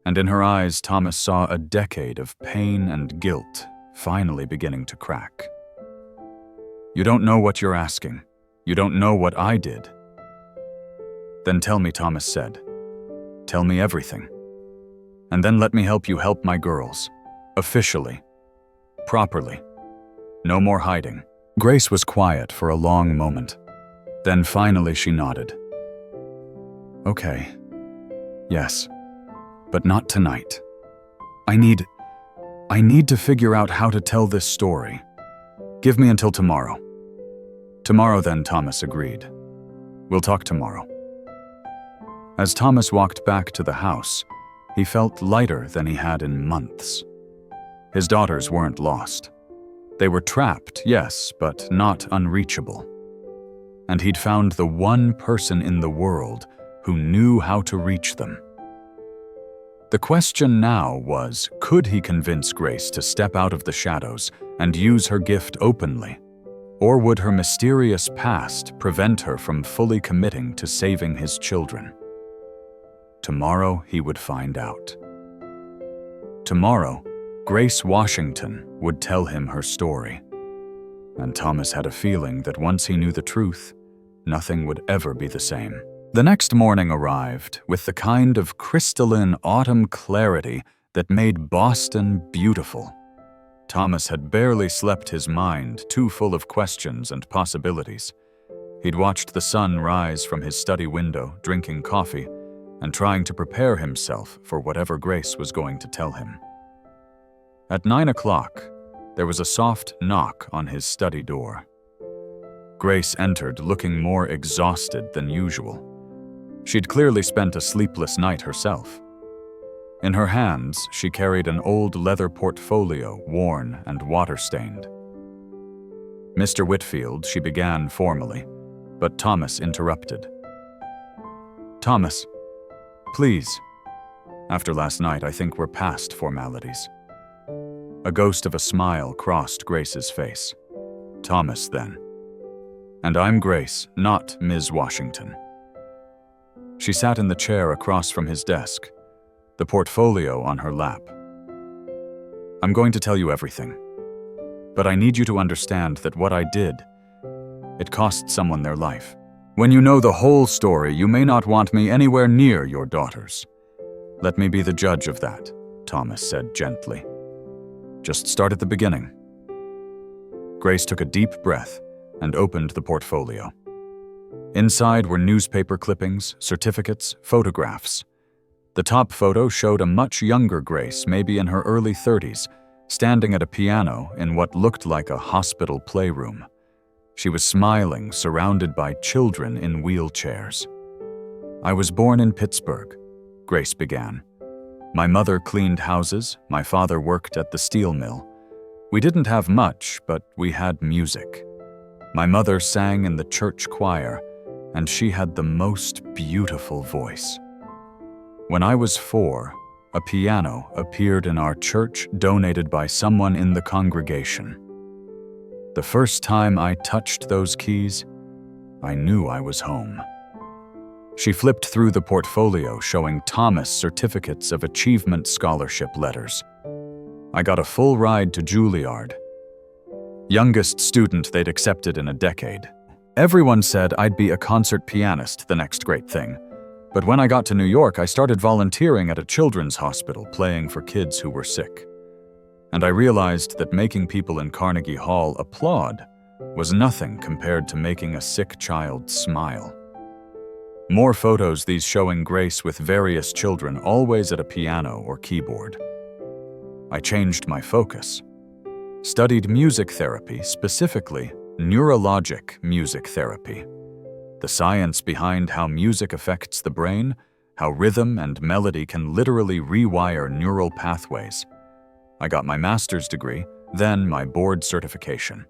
and in her eyes Thomas saw a decade of pain and guilt finally beginning to crack. "You don't know what you're asking. You don't know what I did." "Then tell me," Thomas said. "Tell me everything. And then let me help you help my girls. Officially. Properly. No more hiding." Grace was quiet for a long moment. Then finally she nodded. "Okay. Yes. But not tonight. I need to figure out how to tell this story. Give me until tomorrow." "Tomorrow then," Thomas agreed. "We'll talk tomorrow." As Thomas walked back to the house, he felt lighter than he had in months. His daughters weren't lost. They were trapped, yes, but not unreachable. And he'd found the one person in the world who knew how to reach them. The question now was, could he convince Grace to step out of the shadows and use her gift openly? Or would her mysterious past prevent her from fully committing to saving his children? Tomorrow he would find out. Tomorrow, Grace Washington would tell him her story. And Thomas had a feeling that once he knew the truth, nothing would ever be the same. The next morning arrived with the kind of crystalline autumn clarity that made Boston beautiful. Thomas had barely slept, his mind too full of questions and possibilities. He'd watched the sun rise from his study window, drinking coffee, and trying to prepare himself for whatever Grace was going to tell him. At 9 o'clock, there was a soft knock on his study door. Grace entered looking more exhausted than usual. She'd clearly spent a sleepless night herself. In her hands, she carried an old leather portfolio, worn and water-stained. "Mr. Whitfield," she began formally, but Thomas interrupted. "Thomas, Please. After last night, I think we're past formalities. A ghost of a smile crossed Grace's face. Thomas, then. And I'm Grace, not Ms. Washington. She sat in the chair across from his desk, the portfolio on her lap. I'm going to tell you everything, but I need you to understand that what I did, it cost someone their life. When you know the whole story, you may not want me anywhere near your daughters. Let me be the judge of that, Thomas said gently. Just start at the beginning. Grace took a deep breath and opened the portfolio. Inside were newspaper clippings, certificates, photographs. The top photo showed a much younger Grace, maybe in her early 30s, standing at a piano in what looked like a hospital playroom. She was smiling, surrounded by children in wheelchairs. I was born in Pittsburgh, Grace began. My mother cleaned houses, my father worked at the steel mill. We didn't have much, but we had music. My mother sang in the church choir, and she had the most beautiful voice. When I was 4, a piano appeared in our church donated by someone in the congregation. The first time I touched those keys, I knew I was home. She flipped through the portfolio showing Thomas certificates of achievement scholarship letters. I got a full ride to Juilliard. Youngest student they'd accepted in a decade. Everyone said I'd be a concert pianist, the next great thing. But when I got to New York, I started volunteering at a children's hospital, playing for kids who were sick. And I realized that making people in Carnegie Hall applaud was nothing compared to making a sick child smile. More photos, these showing Grace with various children, always at a piano or keyboard. I changed my focus. Studied music therapy, specifically neurologic music therapy. The science behind how music affects the brain, how rhythm and melody can literally rewire neural pathways. I got my master's degree, then my board certification.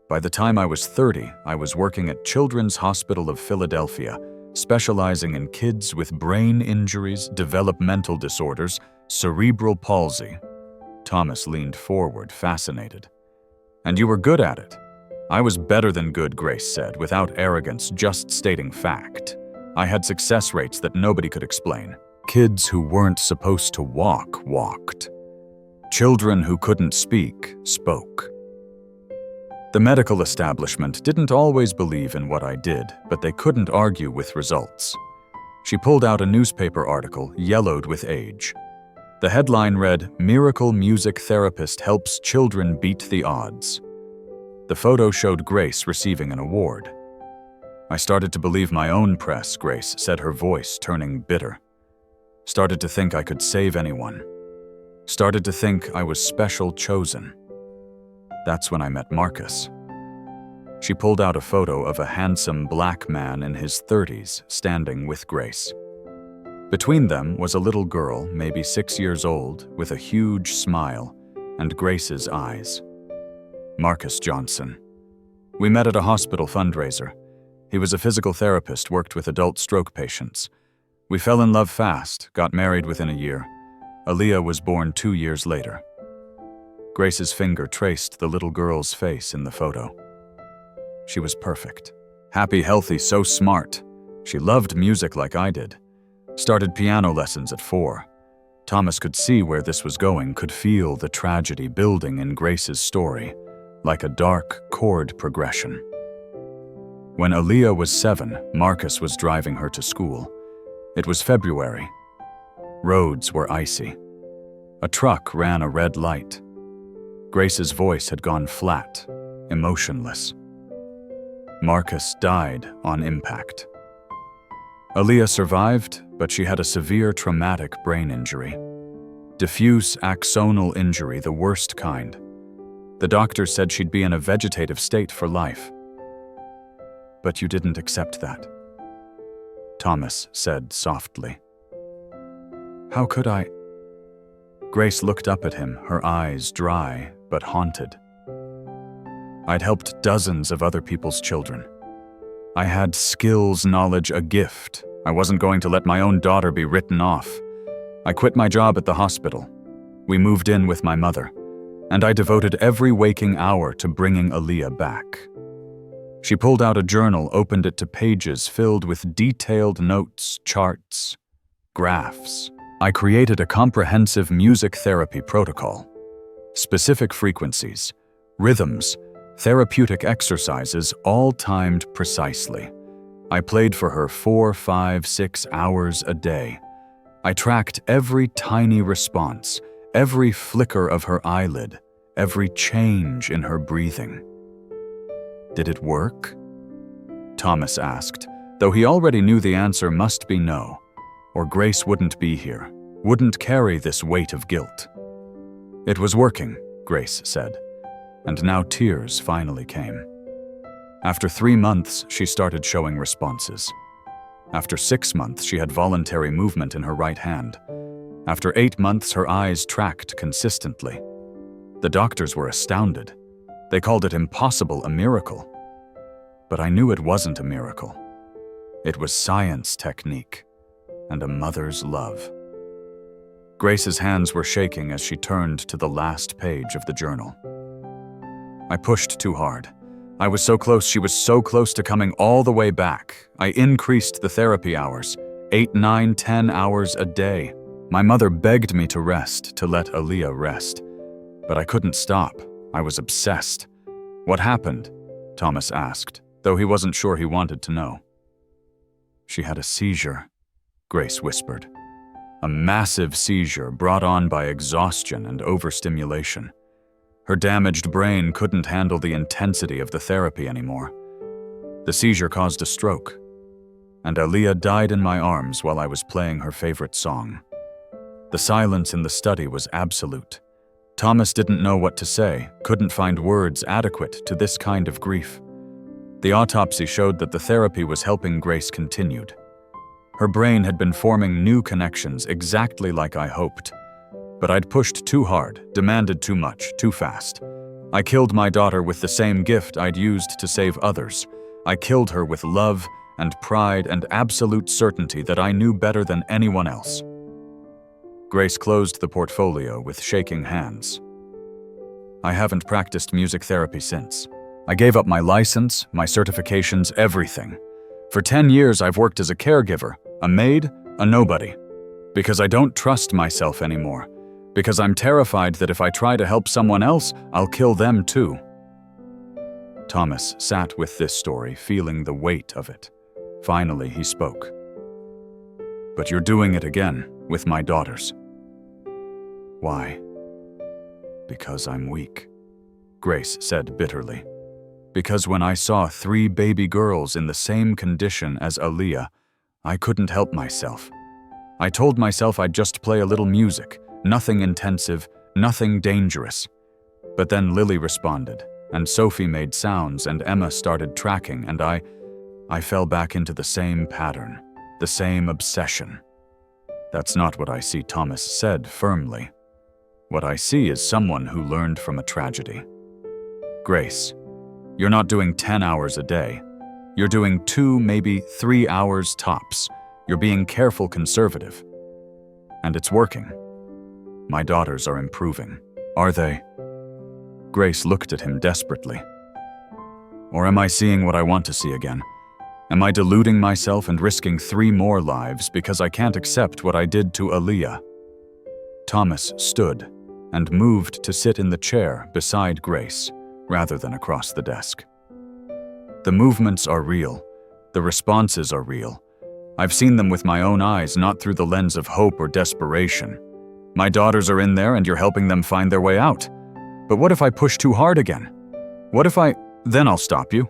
By the time I was 30, I was working at Children's Hospital of Philadelphia, specializing in kids with brain injuries, developmental disorders, cerebral palsy. Thomas leaned forward, fascinated. And you were good at it. I was better than good, Grace said, without arrogance, just stating fact. I had success rates that nobody could explain. Kids who weren't supposed to walk, walked. Children who couldn't speak, spoke. The medical establishment didn't always believe in what I did, but they couldn't argue with results. She pulled out a newspaper article, yellowed with age. The headline read, "Miracle Music Therapist Helps Children Beat the Odds." The photo showed Grace receiving an award. I started to believe my own press, Grace said, her voice turning bitter. Started to think I could save anyone. Started to think I was special chosen. That's when I met Marcus. She pulled out a photo of a handsome black man in his 30s standing with Grace. Between them was a little girl, maybe 6 years old, with a huge smile and Grace's eyes. Marcus Johnson. We met at a hospital fundraiser. He was a physical therapist, worked with adult stroke patients. We fell in love fast, got married within a year. Aaliyah was born 2 years later. Grace's finger traced the little girl's face in the photo. She was perfect. Happy, healthy, so smart. She loved music like I did. Started piano lessons at 4. Thomas could see where this was going, could feel the tragedy building in Grace's story, like a dark chord progression. When Aaliyah was 7, Marcus was driving her to school. It was February. Roads were icy. A truck ran a red light. Grace's voice had gone flat, emotionless. Marcus died on impact. Aaliyah survived, but she had a severe traumatic brain injury. Diffuse axonal injury, the worst kind. The doctor said she'd be in a vegetative state for life. But you didn't accept that, Thomas said softly. How could I? Grace looked up at him, her eyes dry but haunted. I'd helped dozens of other people's children. I had skills, knowledge, a gift, I wasn't going to let my own daughter be written off. I quit my job at the hospital. We moved in with my mother, and I devoted every waking hour to bringing Aaliyah back. She pulled out a journal, opened it to pages filled with detailed notes, charts, graphs. I created a comprehensive music therapy protocol. Specific frequencies, rhythms, therapeutic exercises, all timed precisely. I played for her 4, 5, 6 hours a day. I tracked every tiny response, every flicker of her eyelid, every change in her breathing. Did it work? Thomas asked, though he already knew the answer must be no, or Grace wouldn't be here, wouldn't carry this weight of guilt. It was working, Grace said, and now tears finally came. After 3 months, she started showing responses. After 6 months, she had voluntary movement in her right hand. After 8 months, her eyes tracked consistently. The doctors were astounded. They called it impossible, a miracle. But I knew it wasn't a miracle. It was science technique and a mother's love. Grace's hands were shaking as she turned to the last page of the journal. I pushed too hard. I was so close, she was so close to coming all the way back. I increased the therapy hours, 8, 9, 10 hours a day. My mother begged me to rest, to let Aaliyah rest. But I couldn't stop. I was obsessed. What happened? Thomas asked, though he wasn't sure he wanted to know. She had a seizure, Grace whispered. A massive seizure brought on by exhaustion and overstimulation. Her damaged brain couldn't handle the intensity of the therapy anymore. The seizure caused a stroke, and Aaliyah died in my arms while I was playing her favorite song. The silence in the study was absolute. Thomas didn't know what to say, couldn't find words adequate to this kind of grief. The autopsy showed that the therapy was helping Grace continued. Her brain had been forming new connections exactly like I hoped. But I'd pushed too hard, demanded too much, too fast. I killed my daughter with the same gift I'd used to save others. I killed her with love and pride and absolute certainty that I knew better than anyone else. Grace closed the portfolio with shaking hands. I haven't practiced music therapy since. I gave up my license, my certifications, everything. For 10 years I've worked as a caregiver, a maid, a nobody. Because I don't trust myself anymore. Because I'm terrified that if I try to help someone else, I'll kill them too. Thomas sat with this story, feeling the weight of it. Finally, he spoke. But you're doing it again, with my daughters. Why? Because I'm weak, Grace said bitterly. Because when I saw 3 baby girls in the same condition as Aaliyah, I couldn't help myself. I told myself I'd just play a little music, nothing intensive, nothing dangerous. But then Lily responded, and Sophie made sounds, and Emma started tracking, and I fell back into the same pattern, the same obsession. That's not what I see, Thomas said firmly. What I see is someone who learned from a tragedy. Grace, you're not doing 10 hours a day. You're doing 2, maybe 3 hours tops. You're being careful conservative. And it's working. My daughters are improving. Are they? Grace looked at him desperately. Or am I seeing what I want to see again? Am I deluding myself and risking 3 more lives because I can't accept what I did to Aaliyah? Thomas stood and moved to sit in the chair beside Grace, rather than across the desk. The movements are real. The responses are real. I've seen them with my own eyes, not through the lens of hope or desperation. My daughters are in there and you're helping them find their way out. But what if I push too hard again? What if Then I'll stop you.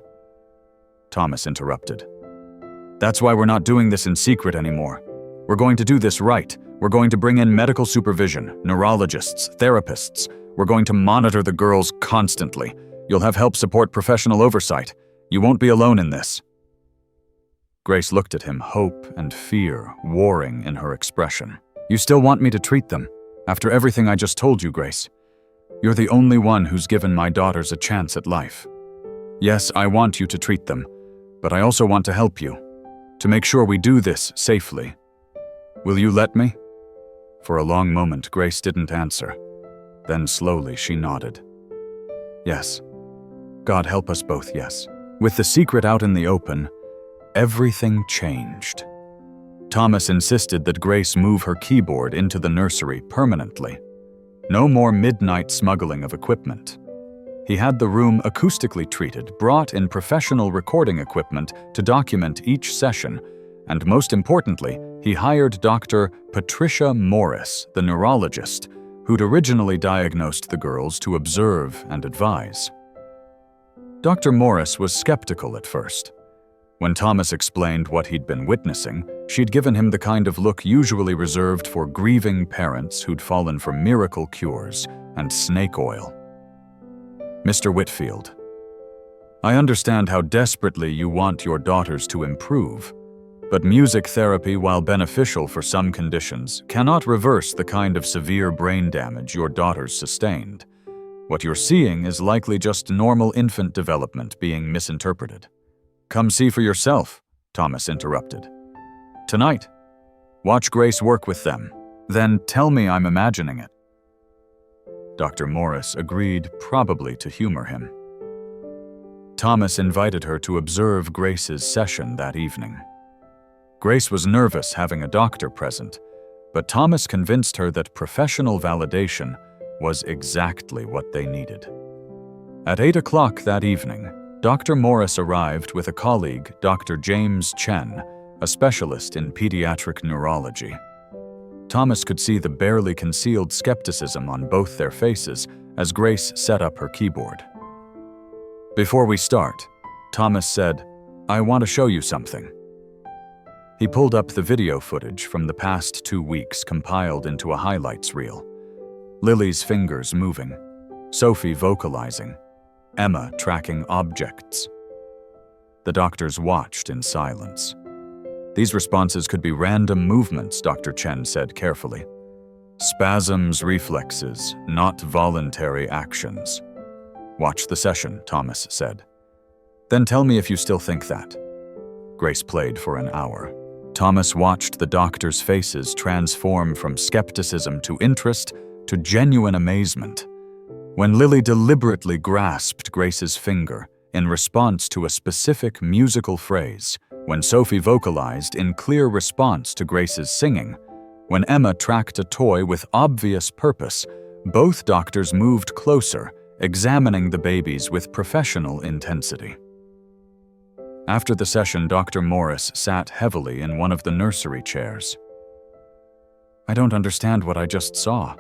Thomas interrupted. That's why we're not doing this in secret anymore. We're going to do this right. We're going to bring in medical supervision, neurologists, therapists. We're going to monitor the girls constantly. You'll have help support professional oversight. You won't be alone in this. Grace looked at him, hope and fear warring in her expression. You still want me to treat them? After everything I just told you, Grace. You're the only one who's given my daughters a chance at life. Yes, I want you to treat them, but I also want to help you. To make sure we do this safely. Will you let me?" For a long moment, Grace didn't answer. Then slowly she nodded. "Yes. God help us both, yes." With the secret out in the open, everything changed. Thomas insisted that Grace move her keyboard into the nursery permanently. No more midnight smuggling of equipment. He had the room acoustically treated, brought in professional recording equipment to document each session, and most importantly, he hired Dr. Patricia Morris, the neurologist, who'd originally diagnosed the girls, to observe and advise. Dr. Morris was skeptical at first. When Thomas explained what he'd been witnessing, she'd given him the kind of look usually reserved for grieving parents who'd fallen for miracle cures and snake oil. "Mr. Whitfield, I understand how desperately you want your daughters to improve, but music therapy, while beneficial for some conditions, cannot reverse the kind of severe brain damage your daughters sustained. What you're seeing is likely just normal infant development being misinterpreted." "Come see for yourself," Thomas interrupted. "Tonight. Watch Grace work with them. Then tell me I'm imagining it." Dr. Morris agreed, probably to humor him. Thomas invited her to observe Grace's session that evening. Grace was nervous having a doctor present, but Thomas convinced her that professional validation was exactly what they needed. At 8 o'clock that evening, Dr. Morris arrived with a colleague, Dr. James Chen, a specialist in pediatric neurology. Thomas could see the barely concealed skepticism on both their faces as Grace set up her keyboard. "Before we start," Thomas said, "I want to show you something." He pulled up the video footage from the past 2 weeks compiled into a highlights reel. Lily's fingers moving, Sophie vocalizing, Emma tracking objects. The doctors watched in silence. "These responses could be random movements," Dr. Chen said carefully. "Spasms, reflexes, not voluntary actions." "Watch the session," Thomas said. "Then tell me if you still think that." Grace played for an hour. Thomas watched the doctors' faces transform from skepticism to interest to genuine amazement. When Lily deliberately grasped Grace's finger in response to a specific musical phrase, when Sophie vocalized in clear response to Grace's singing, when Emma tracked a toy with obvious purpose, both doctors moved closer, examining the babies with professional intensity. After the session, Dr. Morris sat heavily in one of the nursery chairs. "I don't understand what I just saw,"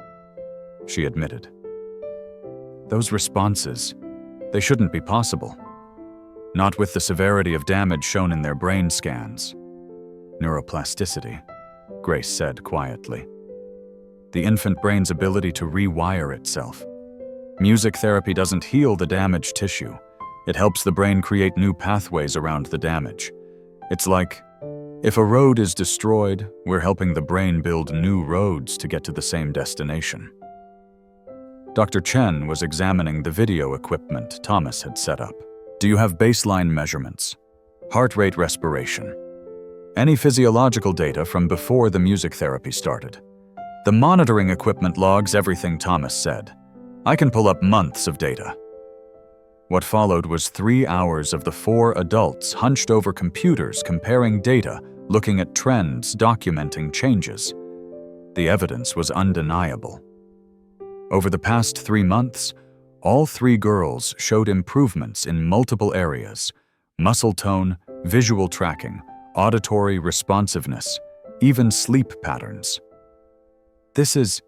she admitted. "Those responses, they shouldn't be possible. Not with the severity of damage shown in their brain scans." "Neuroplasticity," Grace said quietly. "The infant brain's ability to rewire itself. Music therapy doesn't heal the damaged tissue. It helps the brain create new pathways around the damage. It's like, if a road is destroyed, we're helping the brain build new roads to get to the same destination." Dr. Chen was examining the video equipment Thomas had set up. "Do you have baseline measurements? Heart rate, respiration? Any physiological data from before the music therapy started?" "The monitoring equipment logs everything," Thomas said. "I can pull up months of data." What followed was 3 hours of the 4 adults hunched over computers comparing data, looking at trends, documenting changes. The evidence was undeniable. Over the past 3 months, all 3 girls showed improvements in multiple areas: muscle tone, visual tracking, auditory responsiveness, even sleep patterns. This is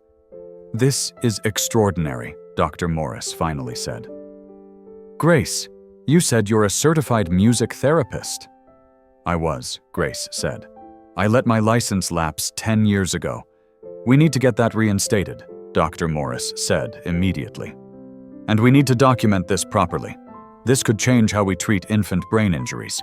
extraordinary," Dr. Morris finally said. "Grace, you said you're a certified music therapist." "I was," Grace said. "I let my license lapse 10 years ago. We need to get that reinstated," Dr. Morris said immediately. "And we need to document this properly. This could change how we treat infant brain injuries.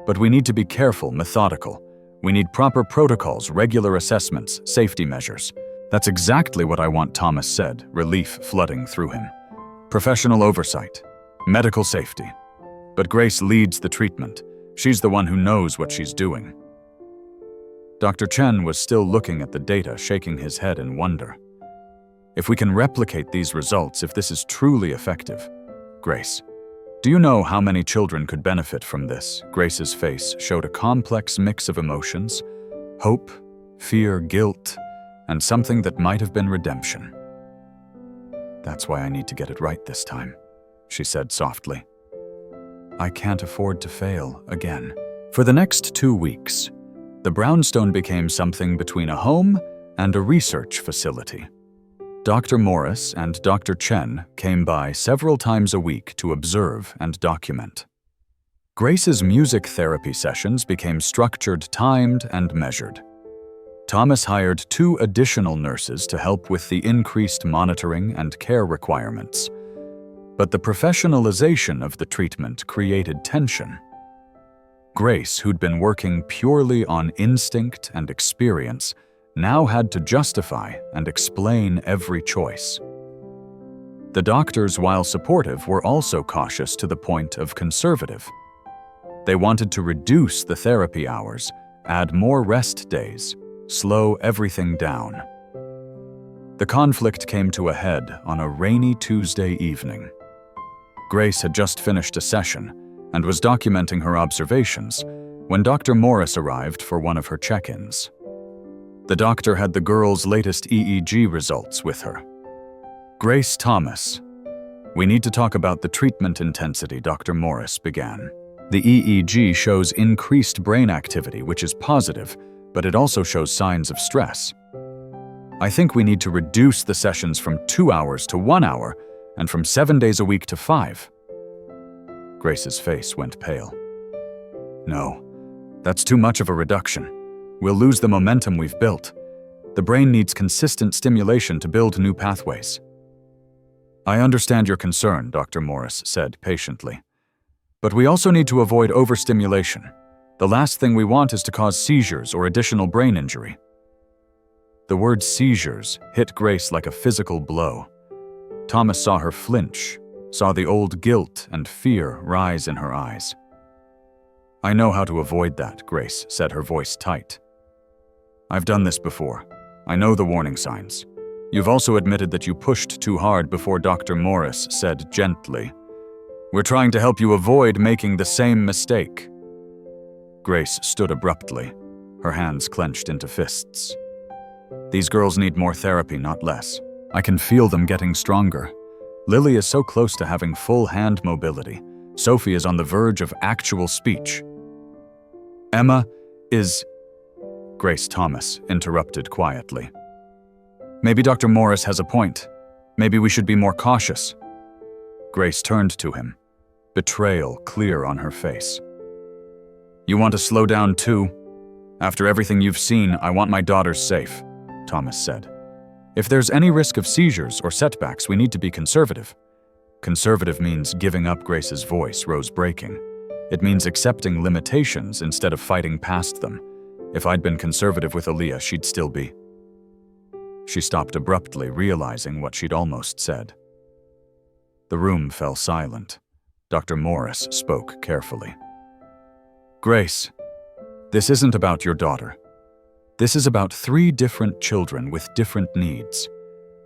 But we need to be careful, methodical. We need proper protocols, regular assessments, safety measures." "That's exactly what I want," Thomas said, relief flooding through him. "Professional oversight. Medical safety. But Grace leads the treatment. She's the one who knows what she's doing." Dr. Chen was still looking at the data, shaking his head in wonder. If we can replicate these results, if this is truly effective. Grace, do you know how many children could benefit from this? Grace's face showed a complex mix of emotions: hope, fear, guilt, and something that might have been redemption. That's why I need to get it right this time, she said softly. I can't afford to fail again. For the next 2 weeks, the brownstone became something between a home and a research facility. Dr. Morris and Dr. Chen came by several times a week to observe and document. Grace's music therapy sessions became structured, timed, and measured. Thomas hired 2 additional nurses to help with the increased monitoring and care requirements. But the professionalization of the treatment created tension. Grace, who'd been working purely on instinct and experience, now had to justify and explain every choice. The doctors, while supportive, were also cautious to the point of conservative. They wanted to reduce the therapy hours, add more rest days, slow everything down. The conflict came to a head on a rainy Tuesday evening. Grace had just finished a session and was documenting her observations when Dr. Morris arrived for one of her check-ins. The doctor had the girl's latest EEG results with her. Grace Thomas, we need to talk about the treatment intensity, Dr. Morris began. The EEG shows increased brain activity, which is positive, but it also shows signs of stress. I think we need to reduce the sessions from 2 hours to 1 hour and from 7 days a week to 5. Grace's face went pale. No, that's too much of a reduction. We'll lose the momentum we've built. The brain needs consistent stimulation to build new pathways. I understand your concern, Dr. Morris said patiently. But we also need to avoid overstimulation. The last thing we want is to cause seizures or additional brain injury. The word seizures hit Grace like a physical blow. Thomas saw her flinch, saw the old guilt and fear rise in her eyes. I know how to avoid that, Grace said, her voice tight. I've done this before. I know the warning signs. You've also admitted that you pushed too hard before. Dr. Morris said gently. We're trying to help you avoid making the same mistake. Grace stood abruptly, her hands clenched into fists. These girls need more therapy, not less. I can feel them getting stronger. Lily is so close to having full hand mobility. Sophie is on the verge of actual speech. Emma is... Grace Thomas interrupted quietly. Maybe Dr. Morris has a point. Maybe we should be more cautious. Grace turned to him, betrayal clear on her face. You want to slow down too? After everything you've seen, I want my daughters safe, Thomas said. If there's any risk of seizures or setbacks, we need to be conservative. Conservative means giving up. Grace's voice rose breaking. It means accepting limitations instead of fighting past them. If I'd been conservative with Aaliyah, she'd still be. She stopped abruptly, realizing what she'd almost said. The room fell silent. Dr. Morris spoke carefully. Grace, this isn't about your daughter. This is about 3 different children with different needs.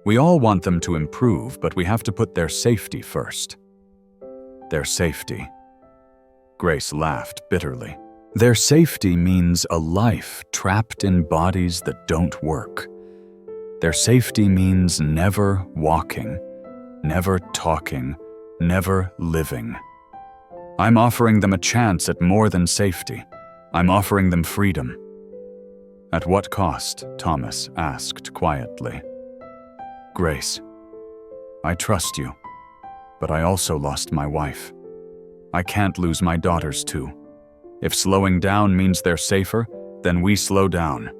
We all want them to improve, but we have to put their safety first. Their safety. Grace laughed bitterly. Their safety means a life trapped in bodies that don't work. Their safety means never walking, never talking, never living. I'm offering them a chance at more than safety. I'm offering them freedom. At what cost? Thomas asked quietly. Grace, I trust you, but I also lost my wife. I can't lose my daughters too. If slowing down means they're safer, then we slow down.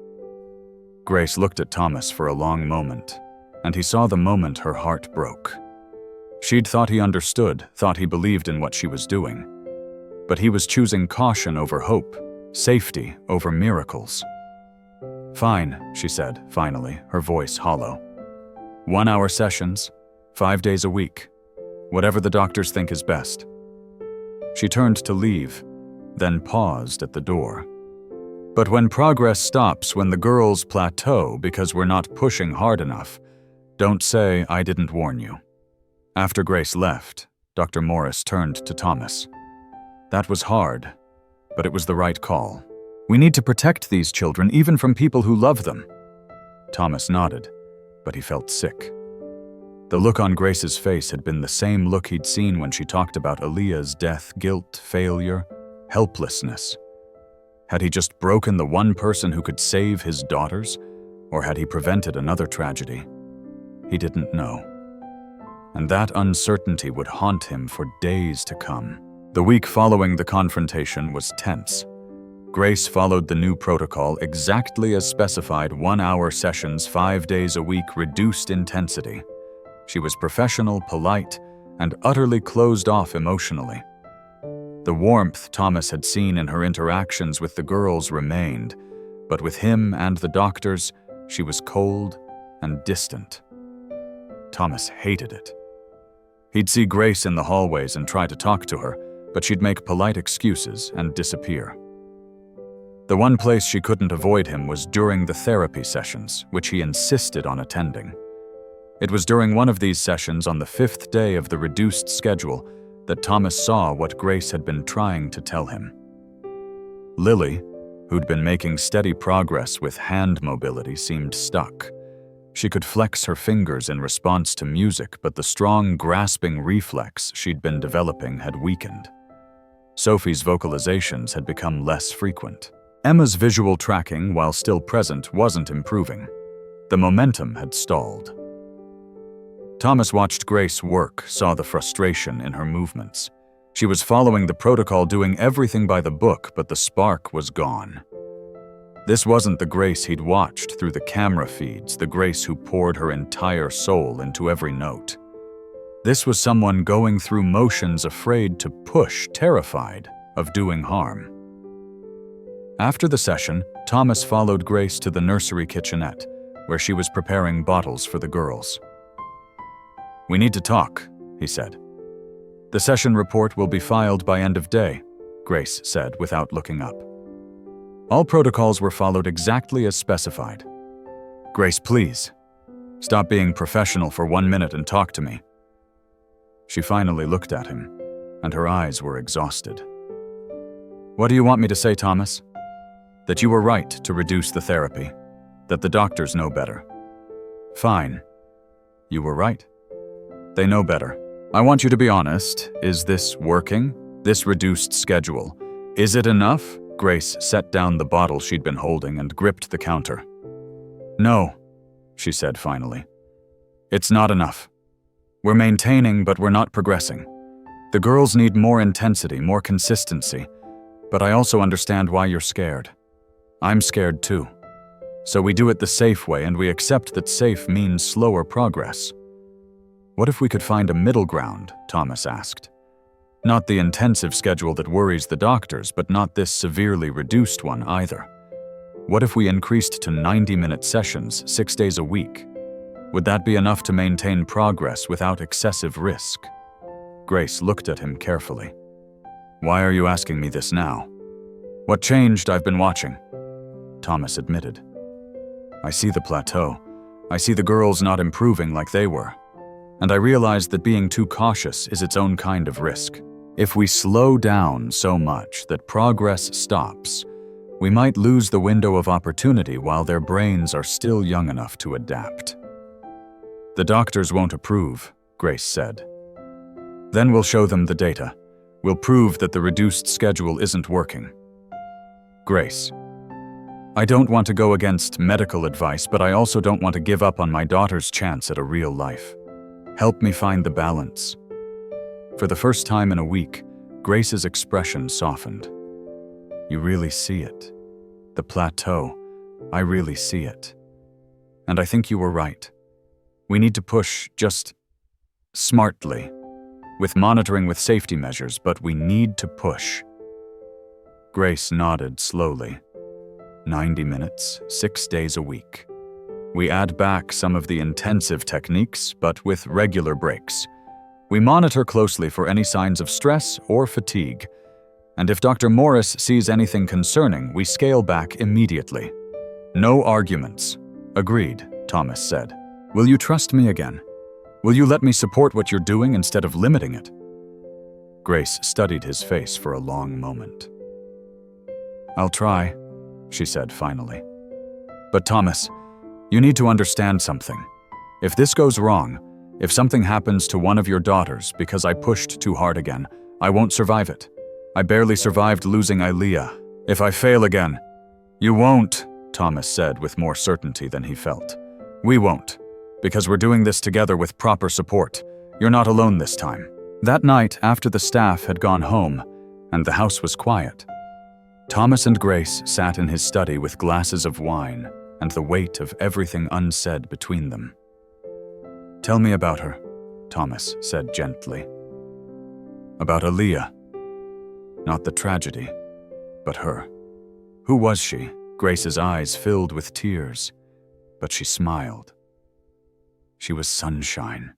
Grace looked at Thomas for a long moment, and he saw the moment her heart broke. She'd thought he understood, thought he believed in what she was doing. But he was choosing caution over hope, safety over miracles. Fine, she said, finally, her voice hollow. 1-hour sessions, 5 days a week. Whatever the doctors think is best. She turned to leave, then paused at the door. But when progress stops, when the girls plateau because we're not pushing hard enough, don't say I didn't warn you. After Grace left, Dr. Morris turned to Thomas. That was hard, but it was the right call. We need to protect these children even from people who love them. Thomas nodded, but he felt sick. The look on Grace's face had been the same look he'd seen when she talked about Aaliyah's death, guilt, failure, helplessness. Had he just broken the one person who could save his daughters, or had he prevented another tragedy? He didn't know. And that uncertainty would haunt him for days to come. The week following the confrontation was tense. Grace followed the new protocol exactly as specified: 1-hour sessions, 5 days a week, reduced intensity. She was professional, polite, and utterly closed off emotionally. The warmth Thomas had seen in her interactions with the girls remained, but with him and the doctors, she was cold and distant. Thomas hated it. He'd see Grace in the hallways and try to talk to her, but she'd make polite excuses and disappear. The one place she couldn't avoid him was during the therapy sessions, which he insisted on attending. It was during one of these sessions on the 5th day of the reduced schedule that Thomas saw what Grace had been trying to tell him. Lily, who'd been making steady progress with hand mobility, seemed stuck. She could flex her fingers in response to music, but the strong, grasping reflex she'd been developing had weakened. Sophie's vocalizations had become less frequent. Emma's visual tracking, while still present, wasn't improving. The momentum had stalled. Thomas watched Grace work, saw the frustration in her movements. She was following the protocol, doing everything by the book, but the spark was gone. This wasn't the Grace he'd watched through the camera feeds, the Grace who poured her entire soul into every note. This was someone going through motions, afraid to push, terrified of doing harm. After the session, Thomas followed Grace to the nursery kitchenette, where she was preparing bottles for the girls. "We need to talk," he said. "The session report will be filed by end of day," Grace said without looking up. All protocols were followed exactly as specified. "Grace, please, stop being professional for 1 minute and talk to me." She finally looked at him, and her eyes were exhausted. "What do you want me to say, Thomas? That you were right to reduce the therapy, that the doctors know better." "Fine. You were right. They know better. I want you to be honest. Is this working? This reduced schedule? Is it enough?" Grace set down the bottle she'd been holding and gripped the counter. "No," she said finally. "It's not enough. We're maintaining, but we're not progressing. The girls need more intensity, more consistency, but I also understand why you're scared. I'm scared too. So we do it the safe way, and we accept that safe means slower progress." "What if we could find a middle ground?" Thomas asked. "Not the intensive schedule that worries the doctors, but not this severely reduced one either. What if we increased to 90-minute sessions 6 days a week? Would that be enough to maintain progress without excessive risk?" Grace looked at him carefully. "Why are you asking me this now?" "What changed? I've been watching," Thomas admitted. "I see the plateau. I see the girls not improving like they were. And I realize that being too cautious is its own kind of risk. If we slow down so much that progress stops, we might lose the window of opportunity while their brains are still young enough to adapt." "The doctors won't approve," Grace said. "Then we'll show them the data. We'll prove that the reduced schedule isn't working." "Grace, I don't want to go against medical advice, but I also don't want to give up on my daughter's chance at a real life. Help me find the balance." For the first time in a week, Grace's expression softened. "You really see it. The plateau. I really see it. And I think you were right. We need to push, just smartly, with monitoring, with safety measures, but we need to push." Grace nodded slowly. 90 minutes, 6 days a week. We add back some of the intensive techniques, but with regular breaks. We monitor closely for any signs of stress or fatigue, And if Dr. Morris sees anything concerning, we scale back immediately. No arguments. Agreed, Thomas said. Will you trust me again? Will you let me support what you're doing instead of limiting it? Grace studied his face for a long moment. I'll try, she said finally. But Thomas, you need to understand something. If this goes wrong, if something happens to one of your daughters because I pushed too hard again, I won't survive it. I barely survived losing Ilea. If I fail again, you won't, Thomas said with more certainty than he felt. We won't, because we're doing this together with proper support. You're not alone this time. That night, after the staff had gone home and the house was quiet, Thomas and Grace sat in his study with glasses of wine and the weight of everything unsaid between them. Tell me about her, Thomas said gently. About Ilea. Not the tragedy, but her. Who was she? Grace's eyes filled with tears, but she smiled. She was sunshine.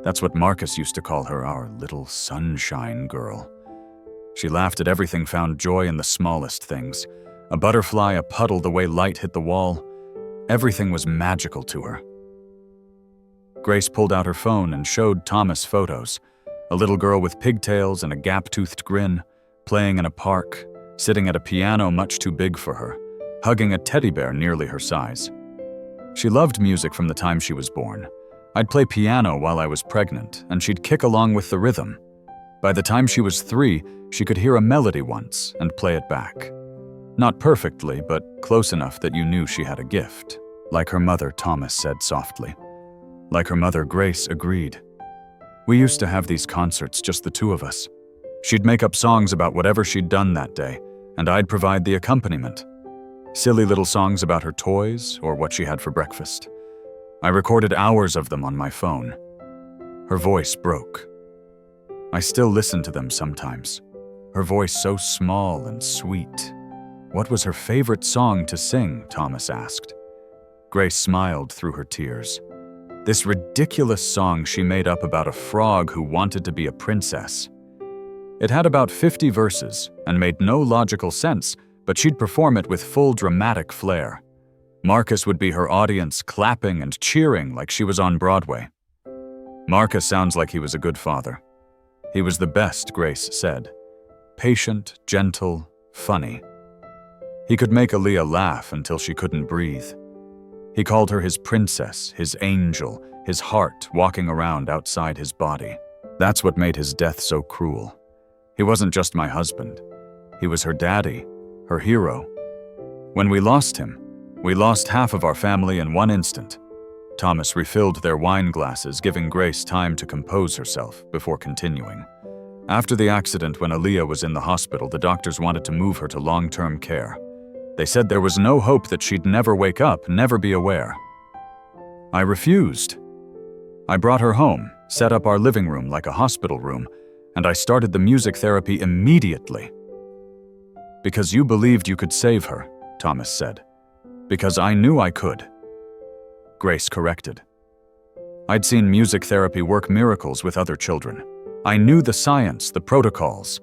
That's what Marcus used to call her, our little sunshine girl. She laughed at everything, found joy in the smallest things. A butterfly, a puddle, the way light hit the wall. Everything was magical to her. Grace pulled out her phone and showed Thomas photos. A little girl with pigtails and a gap-toothed grin, playing in a park, sitting at a piano much too big for her, hugging a teddy bear nearly her size. She loved music from the time she was born. I'd play piano while I was pregnant, and she'd kick along with the rhythm. By the time she was 3, she could hear a melody once and play it back. Not perfectly, but close enough that you knew she had a gift. Like her mother, Thomas said softly. Like her mother, Grace agreed. We used to have these concerts, just the two of us. She'd make up songs about whatever she'd done that day, and I'd provide the accompaniment. Silly little songs about her toys or what she had for breakfast. I recorded hours of them on my phone. Her voice broke. I still listen to them sometimes. Her voice so small and sweet. What was her favorite song to sing? Thomas asked. Grace smiled through her tears. This ridiculous song she made up about a frog who wanted to be a princess. It had about 50 verses and made no logical sense, but she'd perform it with full dramatic flair. Marcus would be her audience, clapping and cheering like she was on Broadway. Marcus sounds like he was a good father. He was the best, Grace said. Patient, gentle, funny. He could make Ilea laugh until she couldn't breathe. He called her his princess, his angel, his heart walking around outside his body. That's what made his death so cruel. He wasn't just my husband. He was her daddy, her hero. When we lost him, we lost half of our family in one instant. Thomas refilled their wine glasses, giving Grace time to compose herself before continuing. After the accident, when Ilea was in the hospital, the doctors wanted to move her to long-term care. They said there was no hope, that she'd never wake up, never be aware. I refused. I brought her home, set up our living room like a hospital room, and I started the music therapy immediately. Because you believed you could save her, Thomas said. Because I knew I could. Grace corrected. I'd seen music therapy work miracles with other children. I knew the science, the protocols.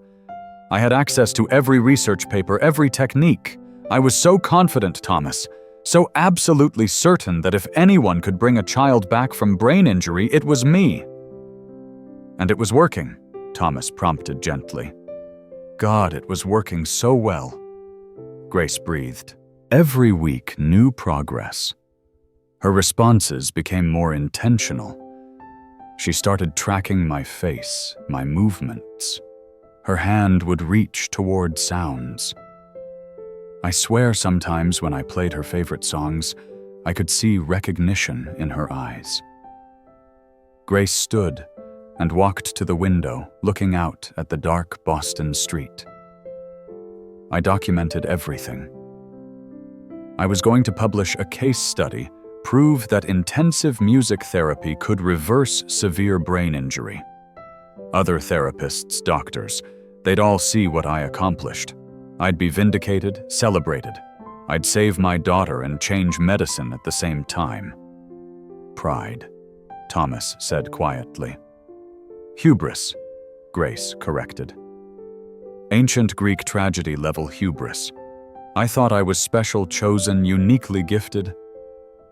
I had access to every research paper, every technique. I was so confident, Thomas, so absolutely certain that if anyone could bring a child back from brain injury, it was me. And it was working, Thomas prompted gently. God, it was working so well. Grace breathed. Every week, new progress. Her responses became more intentional. She started tracking my face, my movements. Her hand would reach toward sounds. I swear sometimes when I played her favorite songs, I could see recognition in her eyes. Grace stood and walked to the window, looking out at the dark Boston street. I documented everything. I was going to publish a case study, prove that intensive music therapy could reverse severe brain injury. Other therapists, doctors, they'd all see what I accomplished. I'd be vindicated, celebrated. I'd save my daughter and change medicine at the same time. Pride, Thomas said quietly. Hubris, Grace corrected. Ancient Greek tragedy-level hubris. I thought I was special, chosen, uniquely gifted.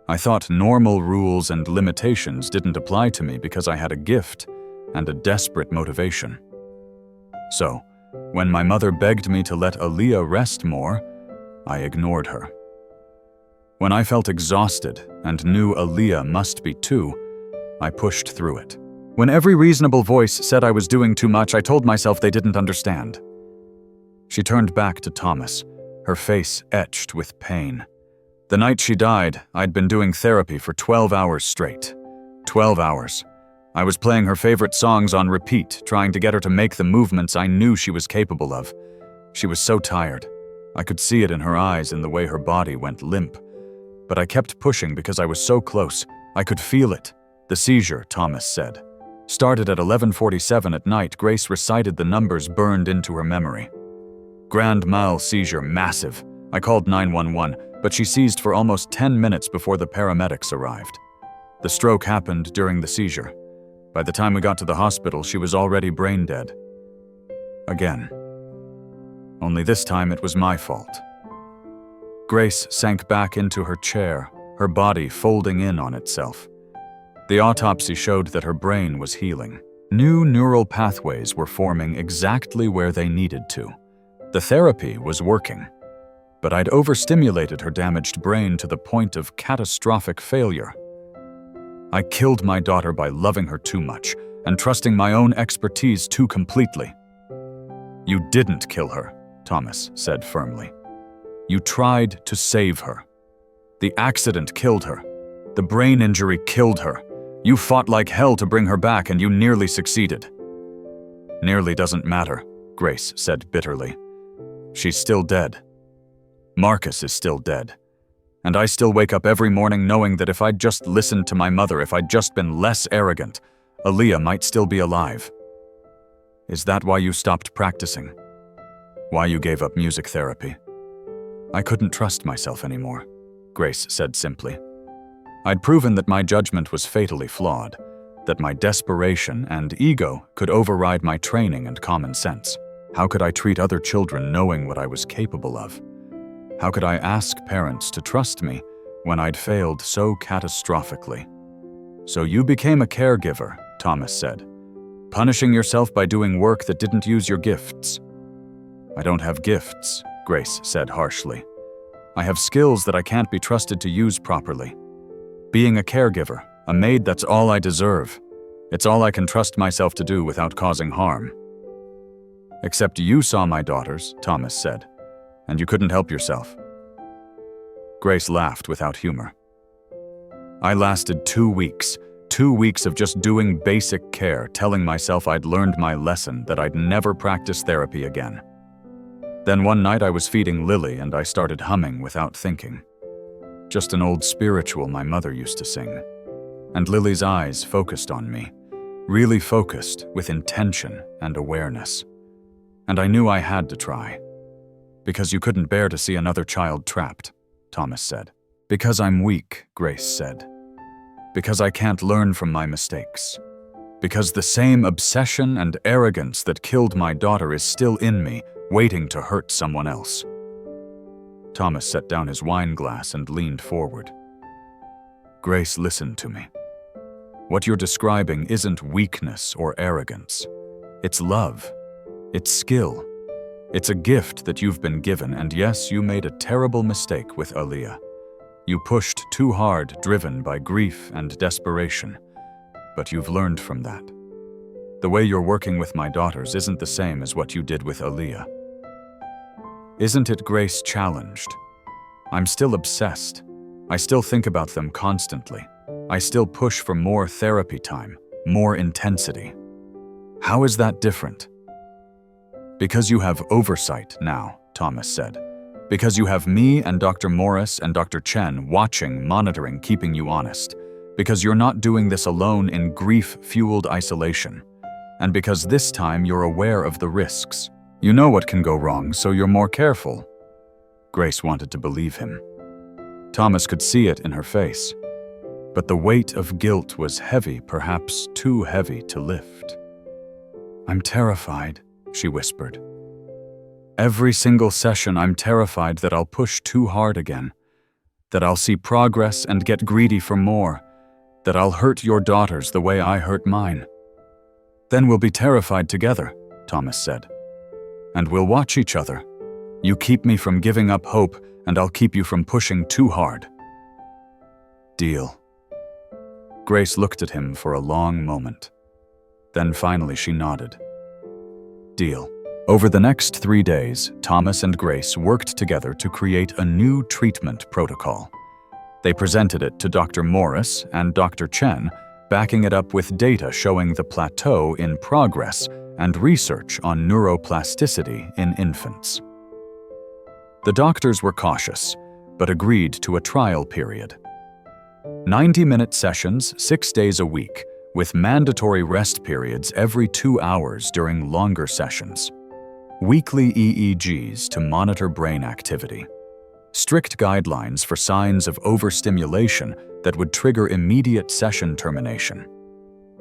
I thought normal rules and limitations didn't apply to me because I had a gift and a desperate motivation. So, when my mother begged me to let Aaliyah rest more, I ignored her. When I felt exhausted and knew Aaliyah must be too, I pushed through it. When every reasonable voice said I was doing too much, I told myself they didn't understand. She turned back to Thomas, her face etched with pain. The night she died, I'd been doing therapy for 12 hours straight. 12 hours. I was playing her favorite songs on repeat, trying to get her to make the movements I knew she was capable of. She was so tired. I could see it in her eyes and the way her body went limp. But I kept pushing because I was so close. I could feel it. The seizure, Thomas said, started at 11:47 at night. Grace recited the numbers burned into her memory. Grand mal seizure, massive. I called 911, but she seized for almost 10 minutes before the paramedics arrived. The stroke happened during the seizure. By the time we got to the hospital, she was already brain dead. Again. Only this time it was my fault. Grace sank back into her chair, her body folding in on itself. The autopsy showed that her brain was healing. New neural pathways were forming exactly where they needed to. The therapy was working. But I'd overstimulated her damaged brain to the point of catastrophic failure. I killed my daughter by loving her too much and trusting my own expertise too completely. You didn't kill her, Thomas said firmly. You tried to save her. The accident killed her. The brain injury killed her. You fought like hell to bring her back and you nearly succeeded. Nearly doesn't matter, Grace said bitterly. She's still dead. Marcus is still dead. And I still wake up every morning knowing that if I'd just listened to my mother, if I'd just been less arrogant, Aaliyah might still be alive. Is that why you stopped practicing? Why you gave up music therapy? I couldn't trust myself anymore, Grace said simply. I'd proven that my judgment was fatally flawed, that my desperation and ego could override my training and common sense. How could I treat other children knowing what I was capable of? How could I ask parents to trust me when I'd failed so catastrophically? So you became a caregiver, Thomas said, punishing yourself by doing work that didn't use your gifts. I don't have gifts, Grace said harshly. I have skills that I can't be trusted to use properly. Being a caregiver, a maid, that's all I deserve. It's all I can trust myself to do without causing harm. Except you saw my daughters, Thomas said, and you couldn't help yourself. Grace laughed without humor. I lasted 2 weeks, 2 weeks of just doing basic care, telling myself I'd learned my lesson, that I'd never practice therapy again. Then one night I was feeding Lily and I started humming without thinking. Just an old spiritual my mother used to sing. And Lily's eyes focused on me, really focused with intention and awareness. And I knew I had to try. Because you couldn't bear to see another child trapped, Thomas said. Because I'm weak, Grace said. Because I can't learn from my mistakes. Because the same obsession and arrogance that killed my daughter is still in me, waiting to hurt someone else. Thomas set down his wine glass and leaned forward. Grace, listen to me. What you're describing isn't weakness or arrogance. It's love. It's skill. It's a gift that you've been given, and yes, you made a terrible mistake with Aaliyah. You pushed too hard, driven by grief and desperation. But you've learned from that. The way you're working with my daughters isn't the same as what you did with Aaliyah. Isn't it, Grace challenged? I'm still obsessed. I still think about them constantly. I still push for more therapy time, more intensity. How is that different? Because you have oversight now, Thomas said. Because you have me and Dr. Morris and Dr. Chen watching, monitoring, keeping you honest. Because you're not doing this alone in grief-fueled isolation. And because this time you're aware of the risks. You know what can go wrong, so you're more careful. Grace wanted to believe him. Thomas could see it in her face. But the weight of guilt was heavy, perhaps too heavy to lift. I'm terrified, she whispered. Every single session, I'm terrified that I'll push too hard again, that I'll see progress and get greedy for more, that I'll hurt your daughters the way I hurt mine. Then we'll be terrified together, Thomas said. And we'll watch each other. You keep me from giving up hope, and I'll keep you from pushing too hard. Deal. Grace looked at him for a long moment. Then finally she nodded. Deal. Over the next 3 days, Thomas and Grace worked together to create a new treatment protocol. They presented it to Dr. Morris and Dr. Chen, backing it up with data showing the plateau in progress and research on neuroplasticity in infants. The doctors were cautious, but agreed to a trial period. 90-minute sessions 6 days a week, with mandatory rest periods every 2 hours during longer sessions. Weekly EEGs to monitor brain activity. Strict guidelines for signs of overstimulation that would trigger immediate session termination.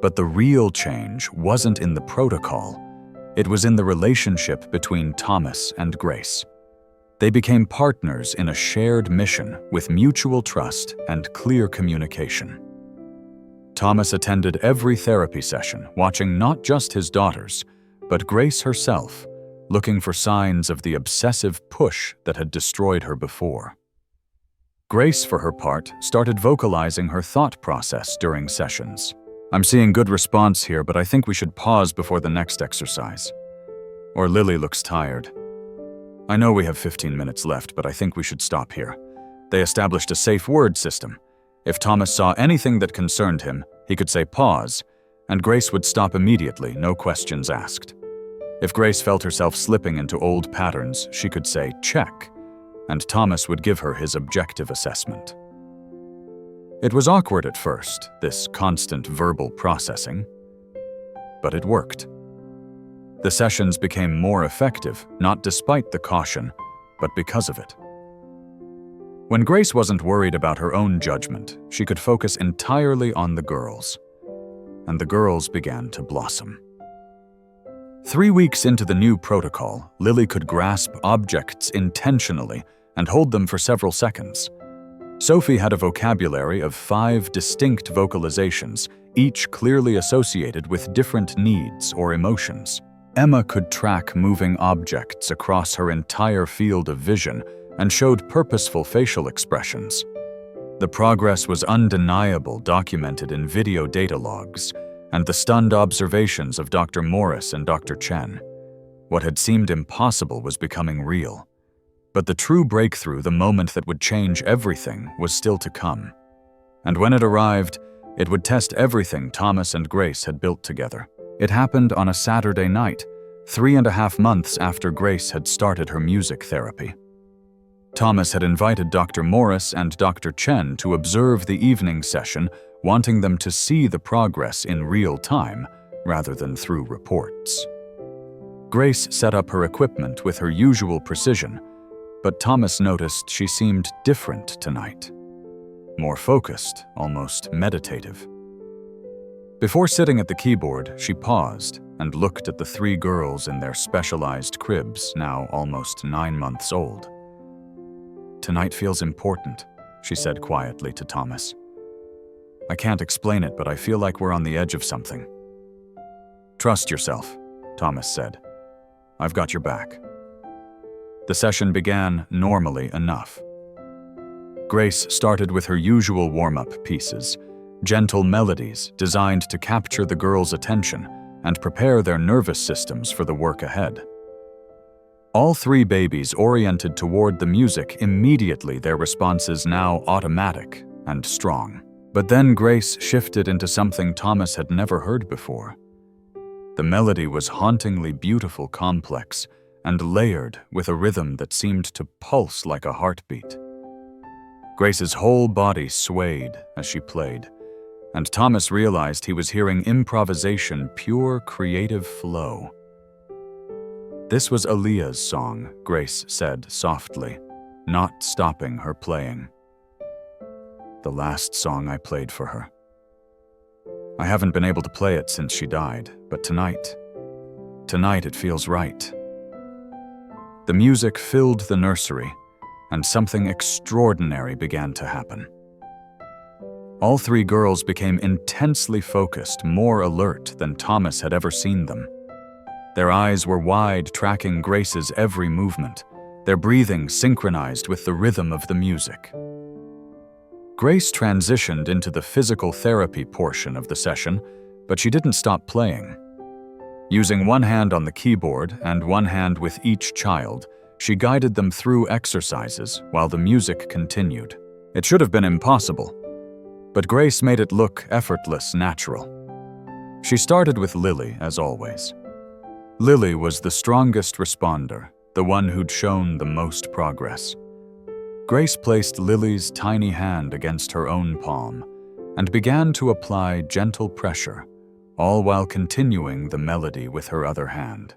But the real change wasn't in the protocol. It was in the relationship between Thomas and Grace. They became partners in a shared mission with mutual trust and clear communication. Thomas attended every therapy session, watching not just his daughters, but Grace herself, looking for signs of the obsessive push that had destroyed her before. Grace, for her part, started vocalizing her thought process during sessions. I'm seeing good response here, but I think we should pause before the next exercise. Or Lily looks tired. I know we have 15 minutes left, but I think we should stop here. They established a safe word system. If Thomas saw anything that concerned him, he could say pause, and Grace would stop immediately, no questions asked. If Grace felt herself slipping into old patterns, she could say check, and Thomas would give her his objective assessment. It was awkward at first, this constant verbal processing, but it worked. The sessions became more effective, not despite the caution, but because of it. When Grace wasn't worried about her own judgment, she could focus entirely on the girls. And the girls began to blossom. 3 weeks into the new protocol, Lily could grasp objects intentionally and hold them for several seconds. Sophie had a vocabulary of 5 distinct vocalizations, each clearly associated with different needs or emotions. Emma could track moving objects across her entire field of vision and showed purposeful facial expressions. The progress was undeniable, documented in video data logs, and the stunned observations of Dr. Morris and Dr. Chen. What had seemed impossible was becoming real. But the true breakthrough, the moment that would change everything, was still to come. And when it arrived, it would test everything Thomas and Grace had built together. It happened on a Saturday night, 3.5 months after Grace had started her music therapy. Thomas had invited Dr. Morris and Dr. Chen to observe the evening session, wanting them to see the progress in real time rather than through reports. Grace set up her equipment with her usual precision, but Thomas noticed she seemed different tonight. More focused, almost meditative. Before sitting at the keyboard, she paused and looked at the 3 girls in their specialized cribs, now almost 9 months old. Tonight feels important, she said quietly to Thomas. I can't explain it, but I feel like we're on the edge of something. Trust yourself, Thomas said. I've got your back. The session began normally enough. Grace started with her usual warm-up pieces, gentle melodies designed to capture the girls' attention and prepare their nervous systems for the work ahead. All 3 babies oriented toward the music immediately, their responses now automatic and strong. But then Grace shifted into something Thomas had never heard before. The melody was hauntingly beautiful, complex, and layered with a rhythm that seemed to pulse like a heartbeat. Grace's whole body swayed as she played, and Thomas realized he was hearing improvisation, pure creative flow. This was Aaliyah's song, Grace said softly, not stopping her playing. The last song I played for her. I haven't been able to play it since she died, but tonight it feels right. The music filled the nursery, and something extraordinary began to happen. All three girls became intensely focused, more alert than Thomas had ever seen them. Their eyes were wide, tracking Grace's every movement, their breathing synchronized with the rhythm of the music. Grace transitioned into the physical therapy portion of the session, but she didn't stop playing. Using one hand on the keyboard and one hand with each child, she guided them through exercises while the music continued. It should have been impossible, but Grace made it look effortless, natural. She started with Lily, as always. Lily was the strongest responder, the one who'd shown the most progress. Grace placed Lily's tiny hand against her own palm and began to apply gentle pressure, all while continuing the melody with her other hand.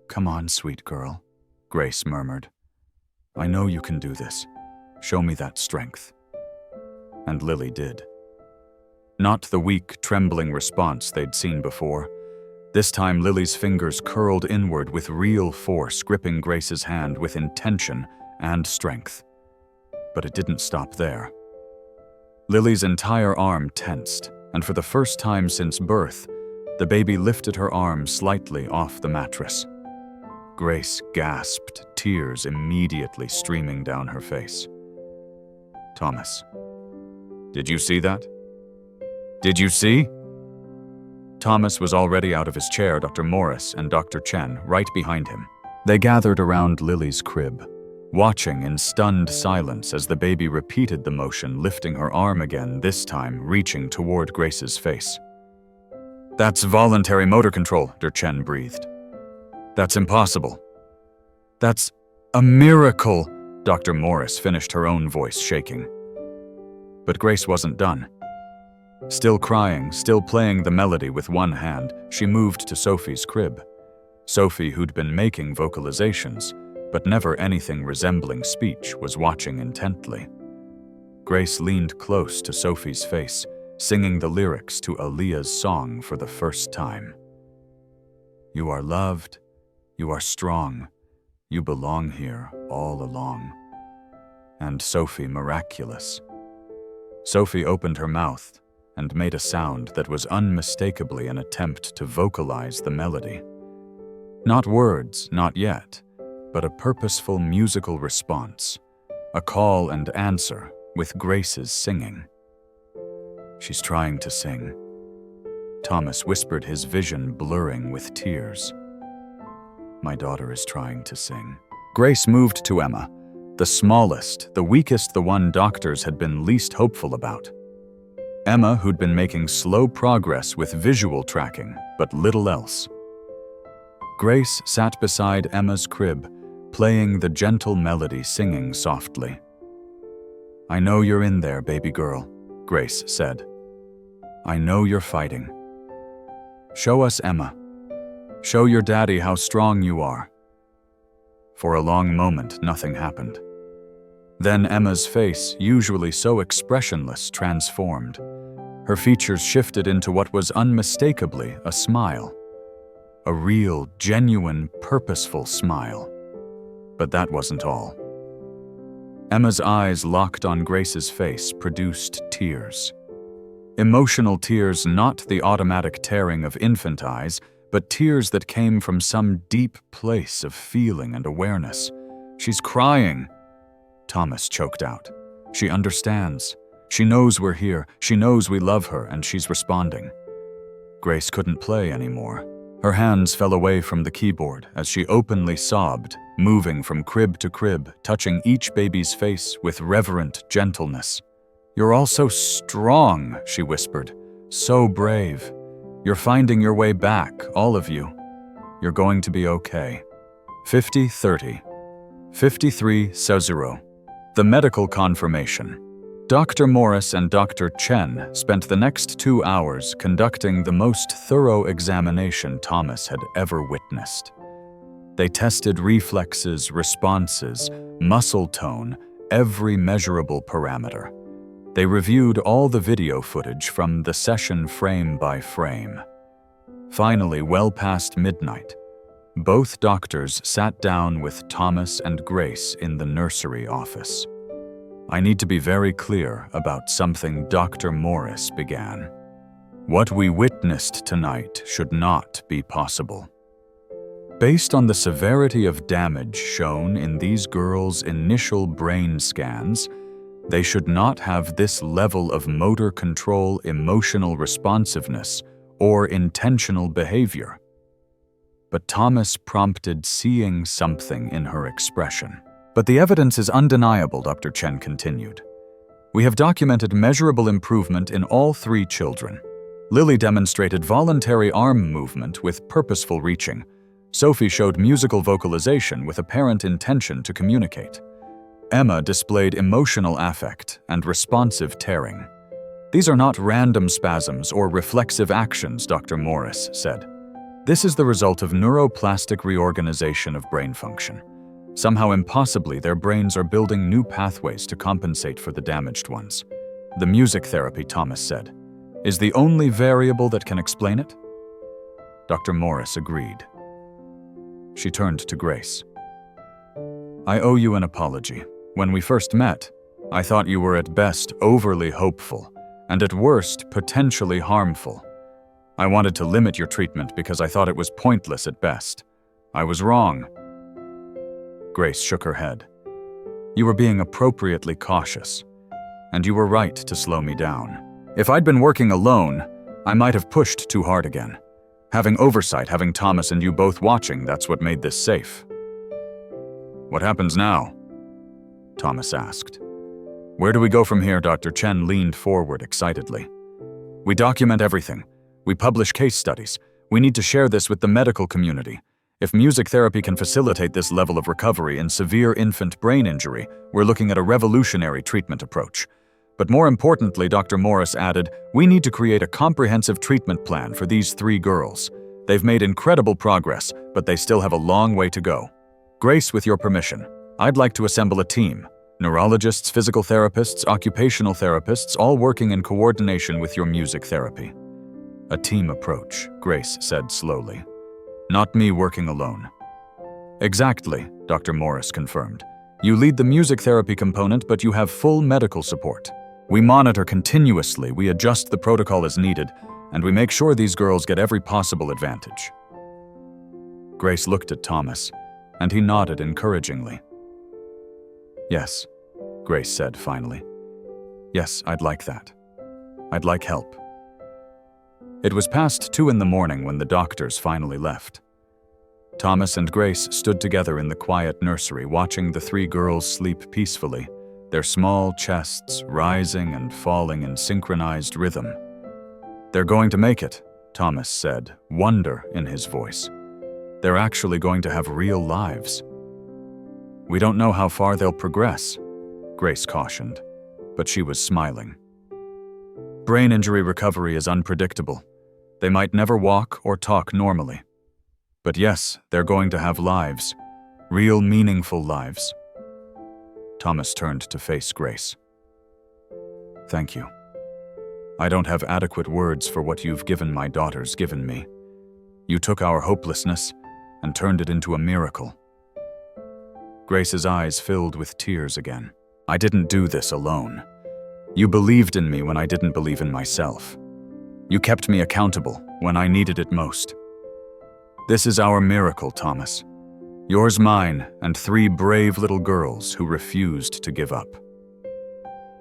"Come on, sweet girl," Grace murmured. "I know you can do this. Show me that strength." And Lily did. Not the weak, trembling response they'd seen before. This time, Lily's fingers curled inward with real force, gripping Grace's hand with intention and strength. But it didn't stop there. Lily's entire arm tensed, and for the first time since birth, the baby lifted her arm slightly off the mattress. Grace gasped, tears immediately streaming down her face. "Thomas, did you see that? Did you see?" Thomas was already out of his chair, Dr. Morris and Dr. Chen right behind him. They gathered around Lily's crib, watching in stunned silence as the baby repeated the motion, lifting her arm again, this time reaching toward Grace's face. "That's voluntary motor control," Dr. Chen breathed. "That's impossible." "That's a miracle," Dr. Morris finished, her own voice shaking. But Grace wasn't done. Still crying, still playing the melody with one hand, she moved to Sophie's crib. Sophie, who'd been making vocalizations, but never anything resembling speech, was watching intently. Grace leaned close to Sophie's face, singing the lyrics to Aaliyah's song for the first time. "You are loved, you are strong, you belong here all along." And Sophie miraculous. Sophie opened her mouth and made a sound that was unmistakably an attempt to vocalize the melody. Not words, not yet, but a purposeful musical response, a call and answer with Grace's singing. "She's trying to sing," Thomas whispered, his vision blurring with tears. "My daughter is trying to sing." Grace moved to Emma, the smallest, the weakest, the one doctors had been least hopeful about. Emma, who'd been making slow progress with visual tracking, but little else. Grace sat beside Emma's crib, playing the gentle melody, singing softly. "I know you're in there, baby girl," Grace said. "I know you're fighting. Show us, Emma. Show your daddy how strong you are." For a long moment, nothing happened. Then Emma's face, usually so expressionless, transformed. Her features shifted into what was unmistakably a smile. A real, genuine, purposeful smile. But that wasn't all. Emma's eyes locked on Grace's face produced tears. Emotional tears, not the automatic tearing of infant eyes, but tears that came from some deep place of feeling and awareness. "She's crying," Thomas choked out. "She understands. She knows we're here. She knows we love her, and she's responding." Grace couldn't play anymore. Her hands fell away from the keyboard as she openly sobbed, moving from crib to crib, touching each baby's face with reverent gentleness. "You're all so strong," she whispered. "So brave. You're finding your way back, all of you. You're going to be okay." 50-30. 53-0. The medical confirmation. Dr. Morris and Dr. Chen spent the next 2 hours conducting the most thorough examination Thomas had ever witnessed. They tested reflexes, responses, muscle tone, every measurable parameter. They reviewed all the video footage from the session frame by frame. Finally, well past midnight, both doctors sat down with Thomas and Grace in the nursery office. "I need to be very clear about something Dr. Morris began. What we witnessed tonight should not be possible. Based on the severity of damage shown in these girls' initial brain scans, they should not have this level of motor control, emotional responsiveness, or intentional behavior." But Thomas prompted seeing something in her expression. "But the evidence is undeniable," Dr. Chen continued. "We have documented measurable improvement in all 3 children. Lily demonstrated voluntary arm movement with purposeful reaching. Sophie showed musical vocalization with apparent intention to communicate. Emma displayed emotional affect and responsive tearing. These are not random spasms or reflexive actions," Dr. Morris said. "This is the result of neuroplastic reorganization of brain function. Somehow impossibly, their brains are building new pathways to compensate for the damaged ones. The music therapy," Thomas said, "is the only variable that can explain it." Dr. Morris agreed. She turned to Grace. "I owe you an apology. When we first met, I thought you were at best overly hopeful, and at worst potentially harmful. I wanted to limit your treatment because I thought it was pointless at best. I was wrong." Grace shook her head. "You were being appropriately cautious, and you were right to slow me down. If I'd been working alone, I might have pushed too hard again. Having oversight, having Thomas and you both watching, that's what made this safe." "What happens now?" Thomas asked. "Where do we go from here?" Dr. Chen leaned forward excitedly. "We document everything. We publish case studies. We need to share this with the medical community. If music therapy can facilitate this level of recovery in severe infant brain injury, we're looking at a revolutionary treatment approach. But more importantly," Dr. Morris added, "we need to create a comprehensive treatment plan for these 3 girls. They've made incredible progress, but they still have a long way to go. Grace, with your permission, I'd like to assemble a team. Neurologists, physical therapists, occupational therapists, all working in coordination with your music therapy." "A team approach," Grace said slowly. "Not me working alone." "Exactly," Dr. Morris confirmed. "You lead the music therapy component, but you have full medical support. We monitor continuously, we adjust the protocol as needed, and we make sure these girls get every possible advantage." Grace looked at Thomas, and he nodded encouragingly. "Yes," Grace said finally. "Yes, I'd like that. I'd like help." It was past 2 in the morning when the doctors finally left. Thomas and Grace stood together in the quiet nursery, watching the 3 girls sleep peacefully, their small chests rising and falling in synchronized rhythm. "They're going to make it," Thomas said, wonder in his voice. "They're actually going to have real lives." "We don't know how far they'll progress," Grace cautioned, but she was smiling. "Brain injury recovery is unpredictable. They might never walk or talk normally. But yes, they're going to have lives, real meaningful lives." Thomas turned to face Grace. "Thank you. I don't have adequate words for what you've given my daughters given me. You took our hopelessness and turned it into a miracle." Grace's eyes filled with tears again. "I didn't do this alone. You believed in me when I didn't believe in myself. You kept me accountable when I needed it most. This is our miracle, Thomas. Yours, mine, and 3 brave little girls who refused to give up."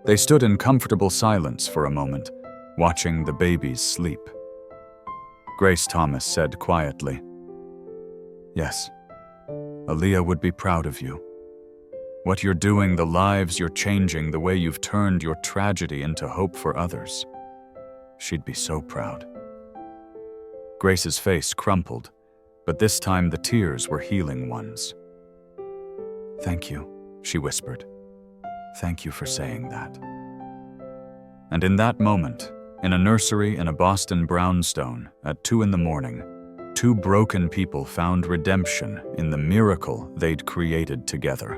They stood in comfortable silence for a moment, watching the babies sleep. Grace Thomas said quietly, "Yes, Aaliyah would be proud of you. What you're doing, the lives you're changing, the way you've turned your tragedy into hope for others. She'd be so proud." Grace's face crumpled, but this time the tears were healing ones. "Thank you," she whispered. "Thank you for saying that." And in that moment, in a nursery in a Boston brownstone at 2 in the morning, 2 broken people found redemption in the miracle they'd created together.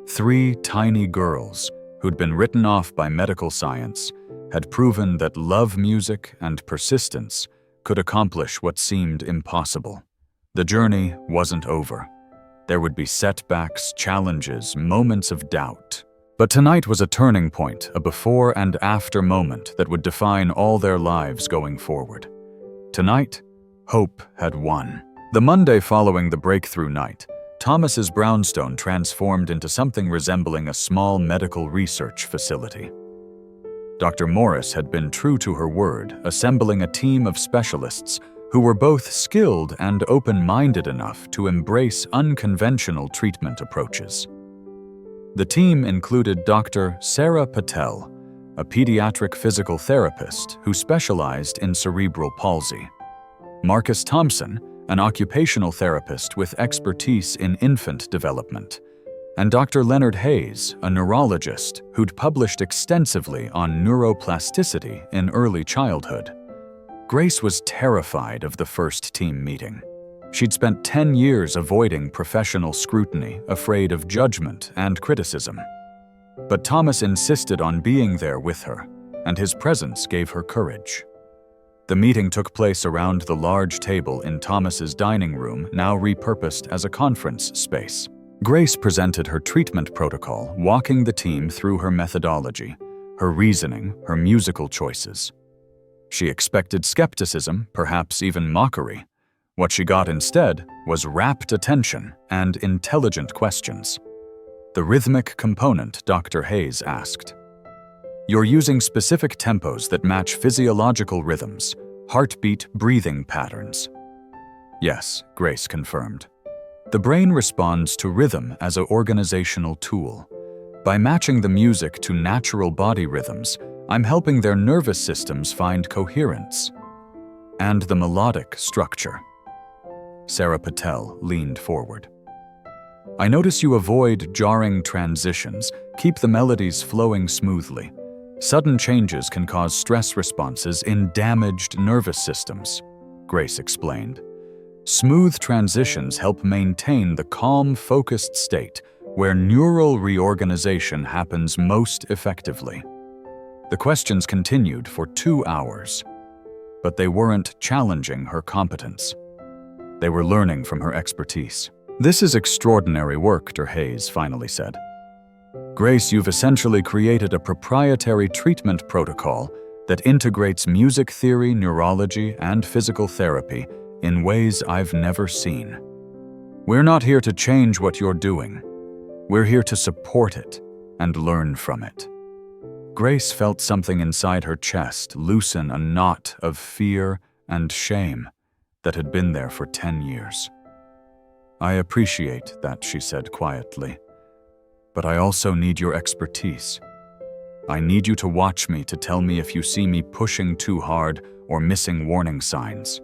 3 tiny girls who'd been written off by medical science had proven that love music and persistence could accomplish what seemed impossible. The journey wasn't over. There would be setbacks, challenges, moments of doubt. But tonight was a turning point, a before and after moment that would define all their lives going forward. Tonight, hope had won. The Monday following the breakthrough night, Thomas's brownstone transformed into something resembling a small medical research facility. Dr. Morris had been true to her word, assembling a team of specialists who were both skilled and open-minded enough to embrace unconventional treatment approaches. The team included Dr. Sarah Patel, a pediatric physical therapist who specialized in cerebral palsy; Marcus Thompson, an occupational therapist with expertise in infant development; and Dr. Leonard Hayes, a neurologist who'd published extensively on neuroplasticity in early childhood. Grace was terrified of the first team meeting. She'd spent 10 years avoiding professional scrutiny, afraid of judgment and criticism. But Thomas insisted on being there with her, and his presence gave her courage. The meeting took place around the large table in Thomas's dining room, now repurposed as a conference space. Grace presented her treatment protocol, walking the team through her methodology, her reasoning, her musical choices. She expected skepticism, perhaps even mockery. What she got instead was rapt attention and intelligent questions. The rhythmic component, Dr. Hayes asked. "You're using specific tempos that match physiological rhythms, heartbeat, breathing patterns." "Yes," Grace confirmed. "The brain responds to rhythm as an organizational tool. By matching the music to natural body rhythms, I'm helping their nervous systems find coherence." "And the melodic structure." Sarah Patel leaned forward. "I notice you avoid jarring transitions, keep the melodies flowing smoothly. Sudden changes can cause stress responses in damaged nervous systems," Grace explained. "Smooth transitions help maintain the calm, focused state where neural reorganization happens most effectively." The questions continued for 2 hours, but they weren't challenging her competence. They were learning from her expertise. "This is extraordinary work," Dr. Hayes finally said. "Grace, you've essentially created a proprietary treatment protocol that integrates music theory, neurology, and physical therapy in ways I've never seen. We're not here to change what you're doing. We're here to support it and learn from it." Grace felt something inside her chest loosen, a knot of fear and shame that had been there for 10 years. "I appreciate that," she said quietly. "But I also need your expertise. I need you to watch me, to tell me if you see me pushing too hard or missing warning signs.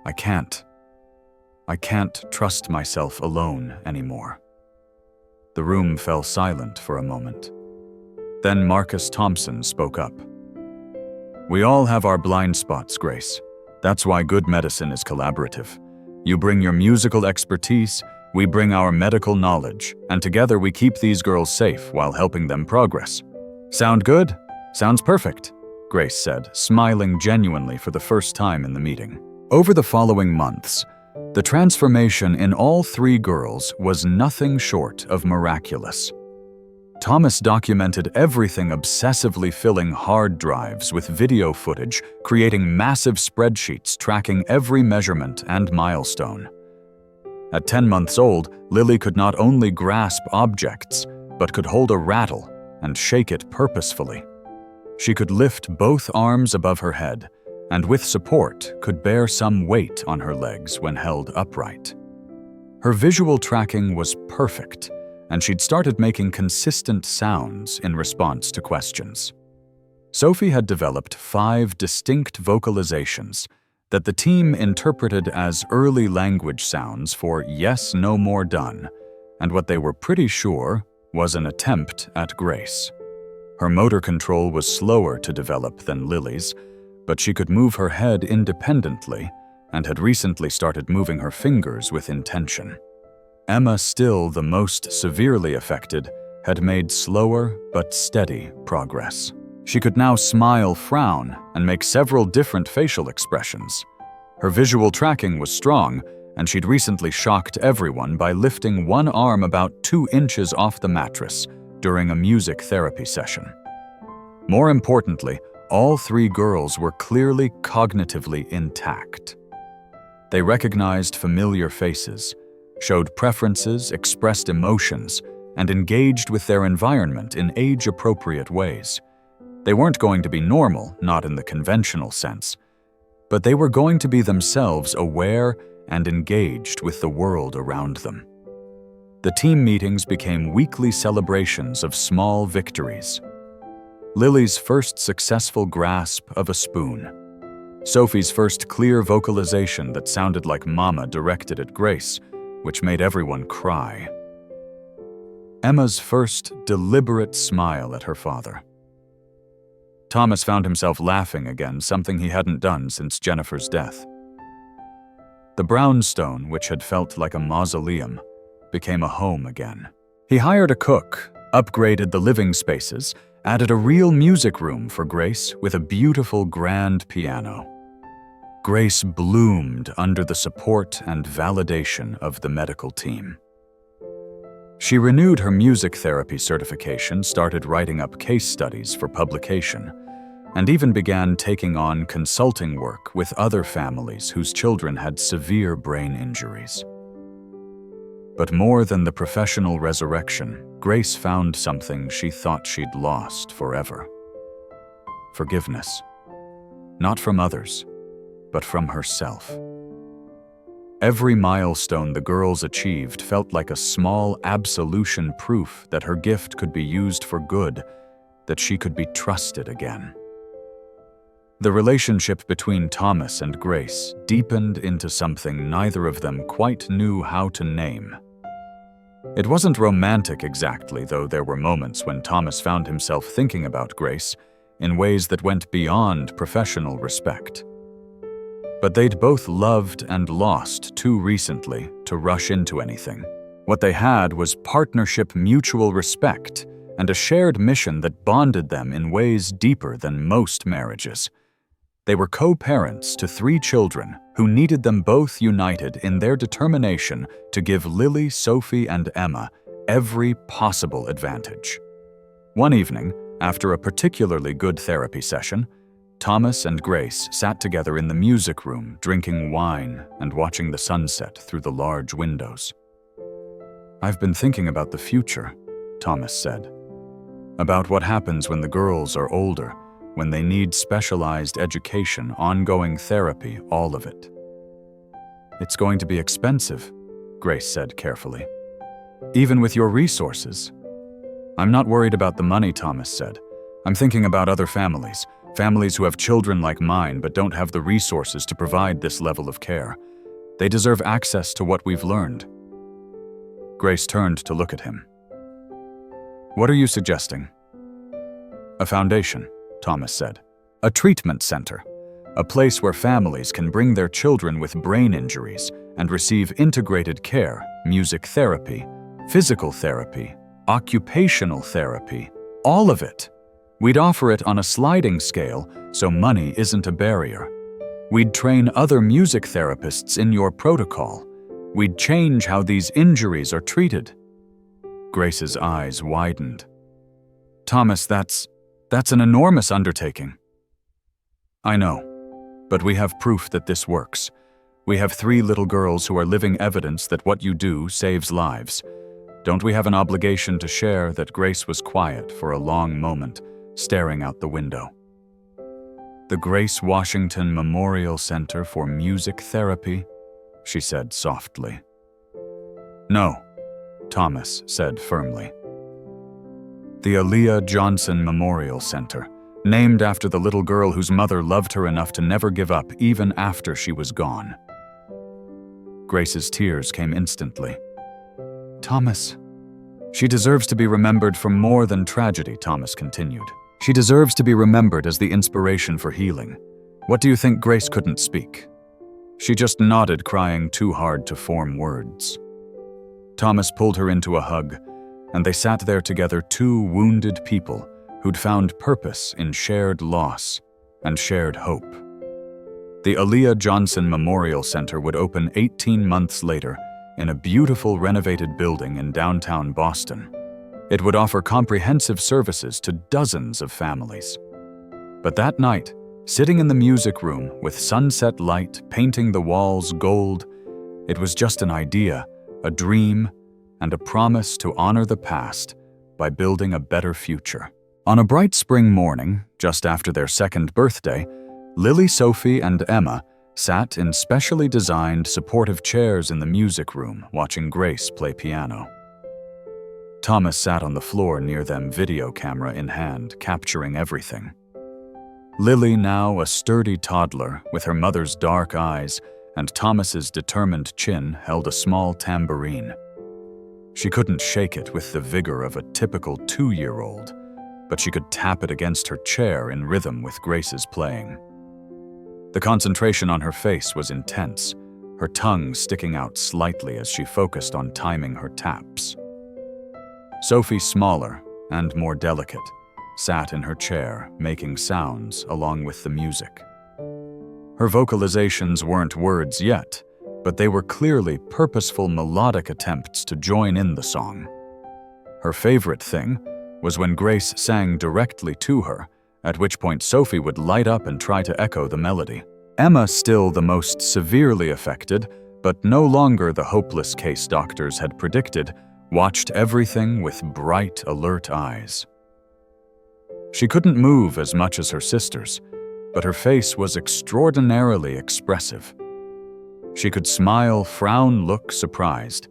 I can't trust myself alone anymore." The room fell silent for a moment. Then Marcus Thompson spoke up. "We all have our blind spots, Grace. That's why good medicine is collaborative. You bring your musical expertise, we bring our medical knowledge, and together we keep these girls safe while helping them progress." "Sound good? Sounds perfect," Grace said, smiling genuinely for the first time in the meeting. Over the following months, the transformation in all 3 girls was nothing short of miraculous. Thomas documented everything, obsessively filling hard drives with video footage, creating massive spreadsheets tracking every measurement and milestone. At 10 months old, Lily could not only grasp objects, but could hold a rattle and shake it purposefully. She could lift both arms above her head, and with support could bear some weight on her legs when held upright. Her visual tracking was perfect, and she'd started making consistent sounds in response to questions. Sophie had developed 5 distinct vocalizations that the team interpreted as early language sounds for "yes, no more done," and what they were pretty sure was an attempt at grace. Her motor control was slower to develop than Lily's, but she could move her head independently and had recently started moving her fingers with intention. Emma, still the most severely affected, had made slower but steady progress. She could now smile, frown, and make several different facial expressions. Her visual tracking was strong, and she'd recently shocked everyone by lifting one arm about 2 inches off the mattress during a music therapy session. More importantly, all 3 girls were clearly cognitively intact. They recognized familiar faces, showed preferences, expressed emotions, and engaged with their environment in age-appropriate ways. They weren't going to be normal, not in the conventional sense, but they were going to be themselves aware and engaged with the world around them. The team meetings became weekly celebrations of small victories. Lily's first successful grasp of a spoon. Sophie's first clear vocalization that sounded like Mama directed at Grace, which made everyone cry. Emma's first deliberate smile at her father. Thomas found himself laughing again, something he hadn't done since Jennifer's death. The brownstone, which had felt like a mausoleum, became a home again. He hired a cook, upgraded the living spaces, added a real music room for Grace with a beautiful grand piano. Grace bloomed under the support and validation of the medical team. She renewed her music therapy certification, started writing up case studies for publication, and even began taking on consulting work with other families whose children had severe brain injuries. But more than the professional resurrection, Grace found something she thought she'd lost forever. Forgiveness. Not from others, but from herself. Every milestone the girls achieved felt like a small absolution proof that her gift could be used for good, that she could be trusted again. The relationship between Thomas and Grace deepened into something neither of them quite knew how to name. It wasn't romantic exactly, though there were moments when Thomas found himself thinking about Grace in ways that went beyond professional respect. But they'd both loved and lost too recently to rush into anything. What they had was partnership, mutual respect, and a shared mission that bonded them in ways deeper than most marriages. They were co-parents to 3 children who needed them both united in their determination to give Lily, Sophie, and Emma every possible advantage. One evening, after a particularly good therapy session, Thomas and Grace sat together in the music room, drinking wine and watching the sunset through the large windows. "I've been thinking about the future," Thomas said. "About what happens when the girls are older, when they need specialized education, ongoing therapy, all of it." "It's going to be expensive," Grace said carefully. "Even with your resources." "I'm not worried about the money," Thomas said. "I'm thinking about other families. Families who have children like mine but don't have the resources to provide this level of care. They deserve access to what we've learned." Grace turned to look at him. "What are you suggesting?" "A foundation," Thomas said. "A treatment center. A place where families can bring their children with brain injuries and receive integrated care, music therapy, physical therapy, occupational therapy, all of it. We'd offer it on a sliding scale so money isn't a barrier. We'd train other music therapists in your protocol. We'd change how these injuries are treated." Grace's eyes widened. "Thomas, that's an enormous undertaking." "I know, but we have proof that this works. We have 3 little girls who are living evidence that what you do saves lives. Don't we have an obligation to share?" That Grace was quiet for a long moment, staring out the window. "The Grace Washington Memorial Center for Music Therapy," she said softly. "No," Thomas said firmly. "The Aaliyah Johnson Memorial Center, named after the little girl whose mother loved her enough to never give up even after she was gone." Grace's tears came instantly. "Thomas, she deserves to be remembered for more than tragedy," Thomas continued. "She deserves to be remembered as the inspiration for healing. What do you think Grace couldn't speak?" She just nodded, crying too hard to form words. Thomas pulled her into a hug, and they sat there together, 2 wounded people who'd found purpose in shared loss and shared hope. The Aaliyah Johnson Memorial Center would open 18 months later in a beautiful renovated building in downtown Boston. It would offer comprehensive services to dozens of families. But that night, sitting in the music room with sunset light painting the walls gold, it was just an idea, a dream, and a promise to honor the past by building a better future. On a bright spring morning, just after their second birthday, Lily, Sophie, and Emma sat in specially designed supportive chairs in the music room watching Grace play piano. Thomas sat on the floor near them, video camera in hand, capturing everything. Lily, now a sturdy toddler with her mother's dark eyes and Thomas's determined chin, held a small tambourine. She couldn't shake it with the vigor of a typical 2-year-old, but she could tap it against her chair in rhythm with Grace's playing. The concentration on her face was intense, her tongue sticking out slightly as she focused on timing her taps. Sophie, smaller and more delicate, sat in her chair, making sounds along with the music. Her vocalizations weren't words yet, but they were clearly purposeful melodic attempts to join in the song. Her favorite thing was when Grace sang directly to her, at which point Sophie would light up and try to echo the melody. Emma, still the most severely affected, but no longer the hopeless case doctors had predicted, watched everything with bright, alert eyes. She couldn't move as much as her sisters, but her face was extraordinarily expressive. She could smile, frown, look surprised,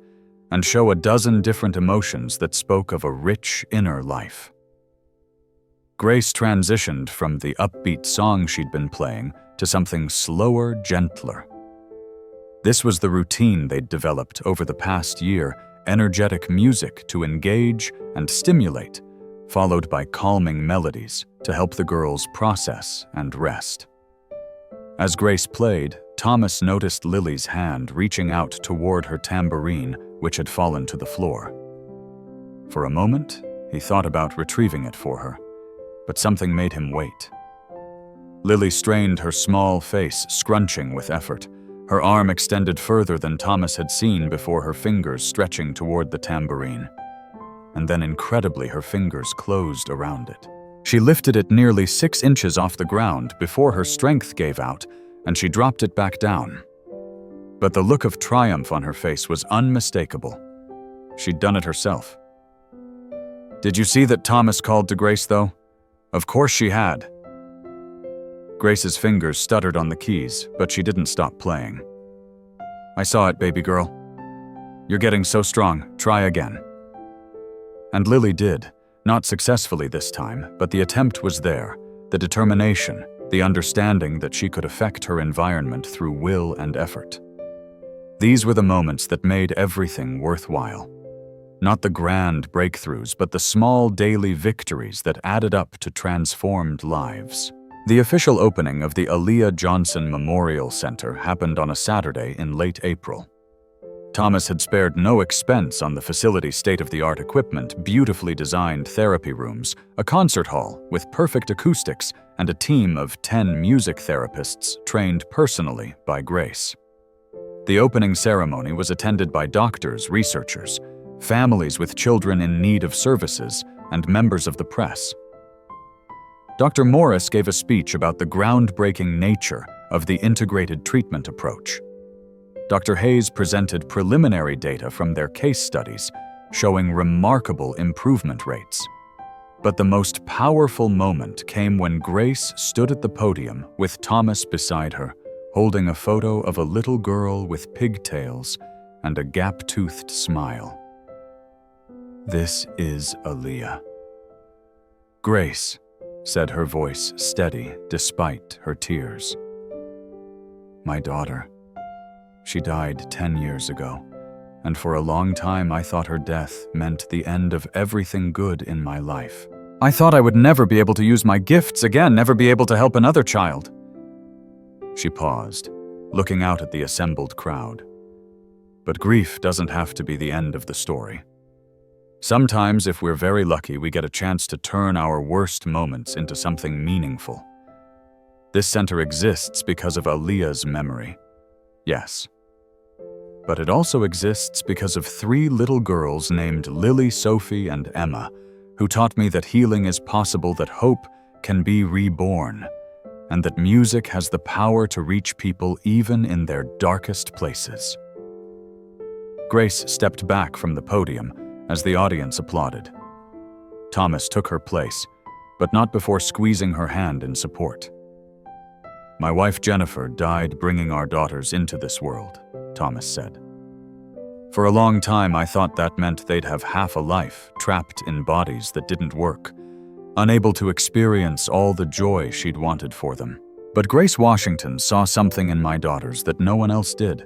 and show a dozen different emotions that spoke of a rich inner life. Grace transitioned from the upbeat song she'd been playing to something slower, gentler. This was the routine they'd developed over the past year, energetic music to engage and stimulate, followed by calming melodies to help the girls process and rest. As Grace played, Thomas noticed Lily's hand reaching out toward her tambourine, which had fallen to the floor. For a moment, he thought about retrieving it for her, but something made him wait. Lily strained her small face, scrunching with effort, her arm extended further than Thomas had seen before, her fingers stretching toward the tambourine. And then incredibly, her fingers closed around it. She lifted it nearly 6 inches off the ground before her strength gave out, and she dropped it back down. But the look of triumph on her face was unmistakable. She'd done it herself. Did you see that Thomas called to Grace, though? Of course she had. Grace's fingers stuttered on the keys, but she didn't stop playing. I saw it, baby girl. You're getting so strong. Try again. And Lily did, not successfully this time, but the attempt was there, the determination, the understanding that she could affect her environment through will and effort. These were the moments that made everything worthwhile. Not the grand breakthroughs, but the small daily victories that added up to transformed lives. The official opening of the Aaliyah Johnson Memorial Center happened on a Saturday in late April. Thomas had spared no expense on the facility's state-of-the-art equipment, beautifully designed therapy rooms, a concert hall with perfect acoustics, and a team of 10 music therapists trained personally by Grace. The opening ceremony was attended by doctors, researchers, families with children in need of services, and members of the press. Dr. Morris gave a speech about the groundbreaking nature of the integrated treatment approach. Dr. Hayes presented preliminary data from their case studies, showing remarkable improvement rates. But the most powerful moment came when Grace stood at the podium with Thomas beside her, holding a photo of a little girl with pigtails and a gap-toothed smile. This is Aaliyah. Grace, said her voice steady despite her tears. My daughter. She died 10 years ago, and for a long time I thought her death meant the end of everything good in my life. I thought I would never be able to use my gifts again, never be able to help another child. She paused, looking out at the assembled crowd. But grief doesn't have to be the end of the story. Sometimes, if we're very lucky, we get a chance to turn our worst moments into something meaningful. This center exists because of Aaliyah's memory. Yes. But it also exists because of 3 little girls named Lily, Sophie, and Emma, who taught me that healing is possible, that hope can be reborn, and that music has the power to reach people even in their darkest places. Grace stepped back from the podium as the audience applauded. Thomas took her place, but not before squeezing her hand in support. "My wife Jennifer died bringing our daughters into this world," Thomas said. "For a long time I thought that meant they'd have half a life trapped in bodies that didn't work, unable to experience all the joy she'd wanted for them. But Grace Washington saw something in my daughters that no one else did.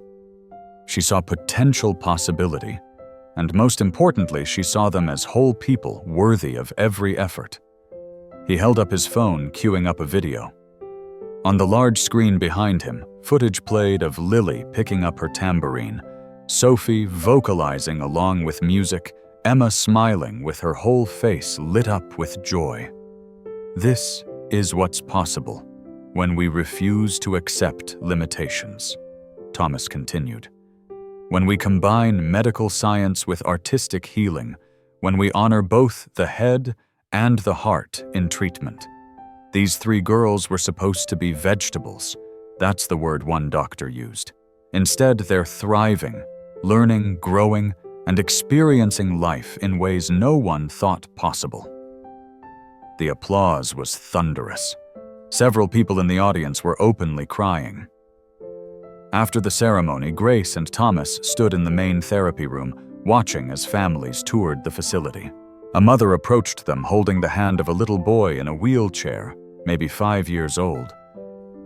She saw potential possibility, and most importantly, she saw them as whole people worthy of every effort." He held up his phone, queuing up a video. On the large screen behind him, footage played of Lily picking up her tambourine, Sophie vocalizing along with music, Emma smiling with her whole face lit up with joy. "This is what's possible when we refuse to accept limitations," Thomas continued. "When we combine medical science with artistic healing, when we honor both the head and the heart in treatment. These 3 girls were supposed to be vegetables. That's the word one doctor used. Instead, they're thriving, learning, growing, and experiencing life in ways no one thought possible." The applause was thunderous. Several people in the audience were openly crying. After the ceremony, Grace and Thomas stood in the main therapy room, watching as families toured the facility. A mother approached them holding the hand of a little boy in a wheelchair, maybe 5 years old.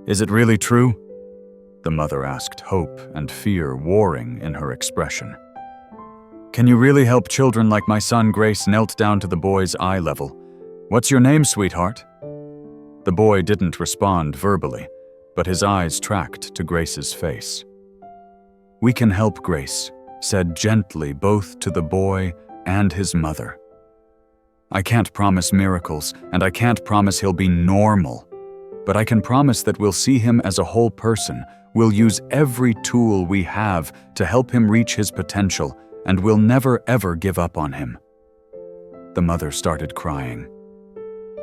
"Is it really true?" the mother asked, hope and fear warring in her expression. "Can you really help children like my son?" Grace knelt down to the boy's eye level. "What's your name, sweetheart?" The boy didn't respond verbally, but his eyes tracked to Grace's face. "We can help," Grace said gently both to the boy and his mother. "I can't promise miracles, and I can't promise he'll be normal. But I can promise that we'll see him as a whole person, we'll use every tool we have to help him reach his potential, and we'll never ever give up on him." The mother started crying.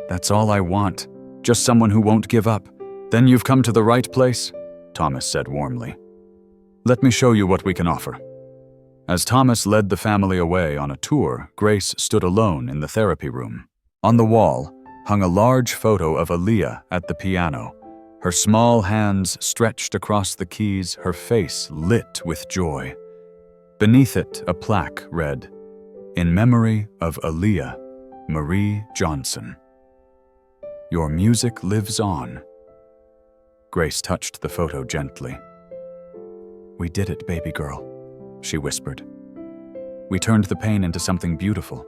"That's all I want, just someone who won't give up." "Then you've come to the right place," Thomas said warmly. "Let me show you what we can offer." As Thomas led the family away on a tour, Grace stood alone in the therapy room. On the wall hung a large photo of Aaliyah at the piano, her small hands stretched across the keys, her face lit with joy. Beneath it, a plaque read, "In memory of Aaliyah, Marie Johnson. Your music lives on." Grace touched the photo gently. "We did it, baby girl," she whispered. "We turned the pain into something beautiful.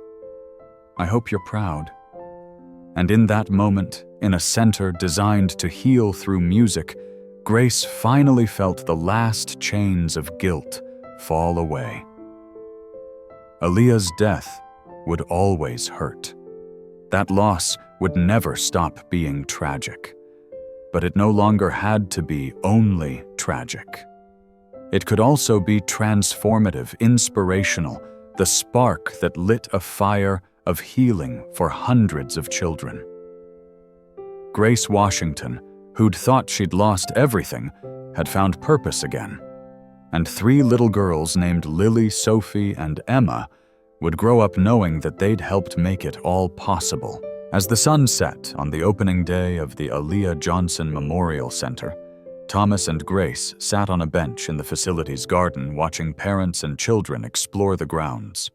I hope you're proud." And in that moment, in a center designed to heal through music, Grace finally felt the last chains of guilt fall away. Aaliyah's death would always hurt. That loss would never stop being tragic. But it no longer had to be only tragic. It could also be transformative, inspirational, the spark that lit a fire of healing for hundreds of children. Grace Washington, who'd thought she'd lost everything, had found purpose again. And 3 little girls named Lily, Sophie, and Emma would grow up knowing that they'd helped make it all possible. As the sun set on the opening day of the Aaliyah Johnson Memorial Center, Thomas and Grace sat on a bench in the facility's garden watching parents and children explore the grounds.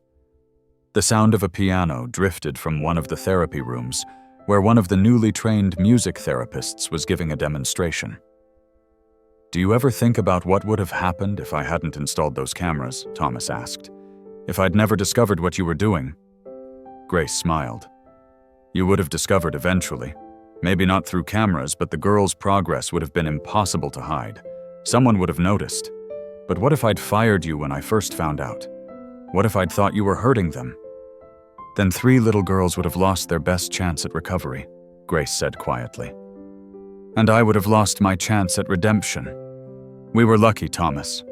The sound of a piano drifted from one of the therapy rooms, where one of the newly trained music therapists was giving a demonstration. "Do you ever think about what would have happened if I hadn't installed those cameras?" Thomas asked. "If I'd never discovered what you were doing?" Grace smiled. "You would have discovered eventually. Maybe not through cameras, but the girls' progress would have been impossible to hide. Someone would have noticed. But what if I'd fired you when I first found out? What if I'd thought you were hurting them? Then 3 little girls would have lost their best chance at recovery," Grace said quietly. and I would have lost my chance at redemption. We were lucky, Thomas.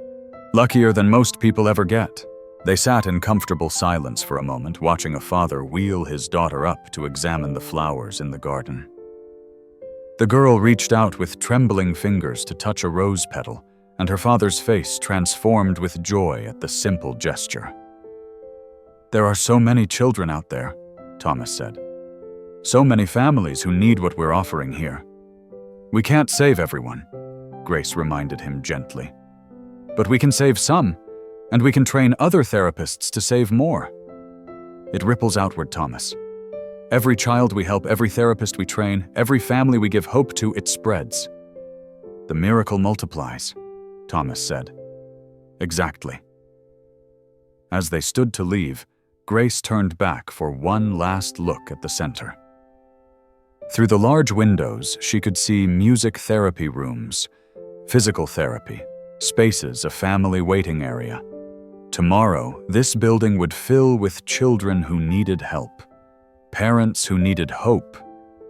Luckier than most people ever get." They sat in comfortable silence for a moment, watching a father wheel his daughter up to examine the flowers in the garden. The girl reached out with trembling fingers to touch a rose petal, and her father's face transformed with joy at the simple gesture. "There are so many children out there," Thomas said. "So many families who need what we're offering here. We can't save everyone," Grace reminded him gently. "But we can save some, and we can train other therapists to save more." It ripples outward, Thomas. Every child we help, every therapist we train, every family we give hope to, it spreads. "The miracle multiplies," Thomas said. "Exactly." As they stood to leave, Grace turned back for one last look at the center. Through the large windows, she could see music therapy rooms, physical therapy, spaces, a family waiting area. Tomorrow, this building would fill with children who needed help, parents who needed hope,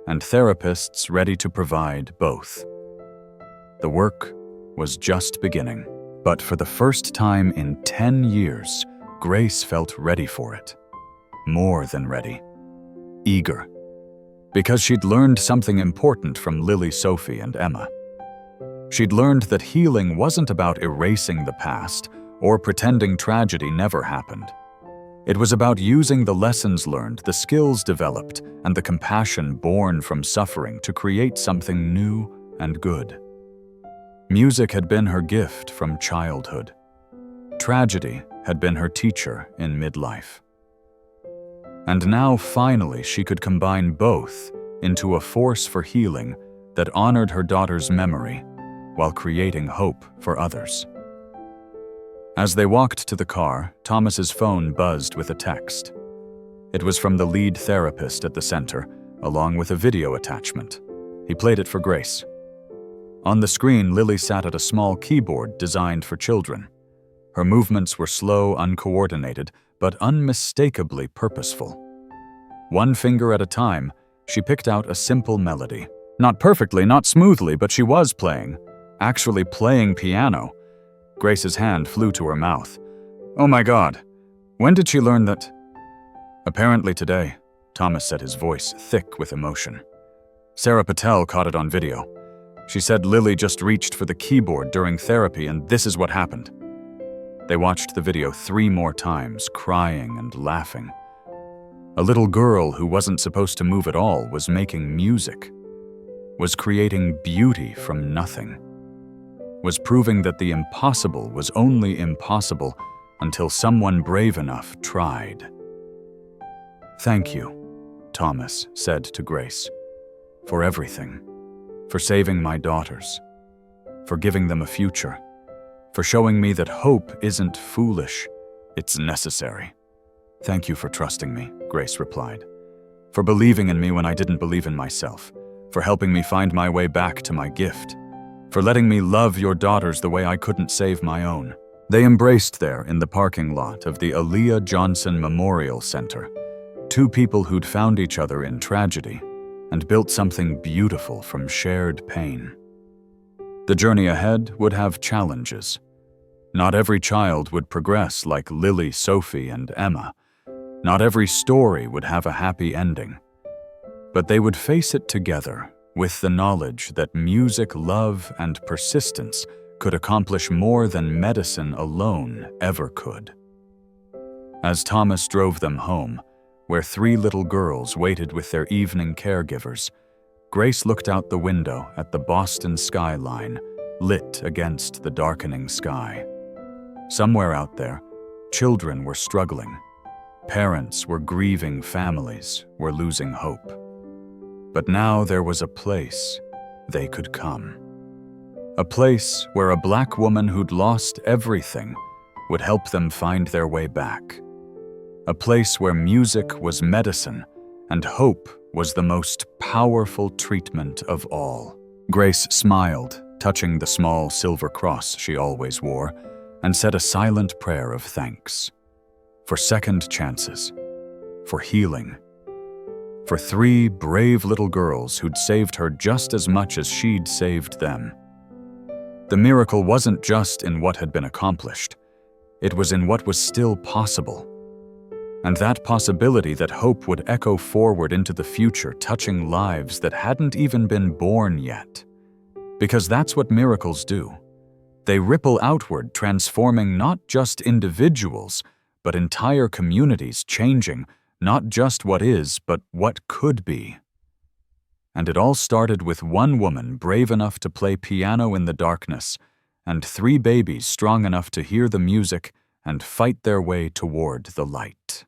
and therapists ready to provide both. The work was just beginning, but for the first time in 10 years, Grace felt ready for it. More than ready. Eager. Because she'd learned something important from Lily, Sophie, and Emma. She'd learned that healing wasn't about erasing the past or pretending tragedy never happened. It was about using the lessons learned, the skills developed, and the compassion born from suffering to create something new and good. Music had been her gift from childhood. Tragedy had been her teacher in midlife. And now, finally, she could combine both into a force for healing that honored her daughter's memory while creating hope for others. As they walked to the car, Thomas's phone buzzed with a text. It was from the lead therapist at the center, along with a video attachment. He played it for Grace. On the screen, Lily sat at a small keyboard designed for children. Her movements were slow, uncoordinated, but unmistakably purposeful. One finger at a time, she picked out a simple melody. Not perfectly, not smoothly, but she was playing. Actually playing piano. Grace's hand flew to her mouth. "Oh my God, when did she learn that?" "Apparently today," Thomas said, his voice thick with emotion. "Sarah Patel caught it on video. She said Lily just reached for the keyboard during therapy, and this is what happened." They watched the video 3 more times, crying and laughing. A little girl who wasn't supposed to move at all was making music, was creating beauty from nothing, was proving that the impossible was only impossible until someone brave enough tried. "Thank you," Thomas said to Grace, "for everything, for saving my daughters, for giving them a future, for showing me that hope isn't foolish, it's necessary." "Thank you for trusting me," Grace replied, "for believing in me when I didn't believe in myself, for helping me find my way back to my gift, for letting me love your daughters the way I couldn't save my own." They embraced there in the parking lot of the Aaliyah Johnson Memorial Center, 2 people who'd found each other in tragedy and built something beautiful from shared pain. The journey ahead would have challenges. Not every child would progress like Lily, Sophie, and Emma. Not every story would have a happy ending. But they would face it together with the knowledge that music, love, and persistence could accomplish more than medicine alone ever could. As Thomas drove them home, where 3 little girls waited with their evening caregivers, Grace looked out the window at the Boston skyline, lit against the darkening sky. Somewhere out there, children were struggling. Parents were grieving, families were losing hope. But now there was a place they could come. A place where a Black woman who'd lost everything would help them find their way back. A place where music was medicine and hope was the most powerful treatment of all. Grace smiled, touching the small silver cross she always wore, and said a silent prayer of thanks. For second chances, for healing, for 3 brave little girls who'd saved her just as much as she'd saved them. The miracle wasn't just in what had been accomplished. It was in what was still possible. And that possibility that hope would echo forward into the future, touching lives that hadn't even been born yet. Because that's what miracles do. They ripple outward, transforming not just individuals, but entire communities, changing not just what is, but what could be. And it all started with one woman brave enough to play piano in the darkness, and 3 babies strong enough to hear the music and fight their way toward the light.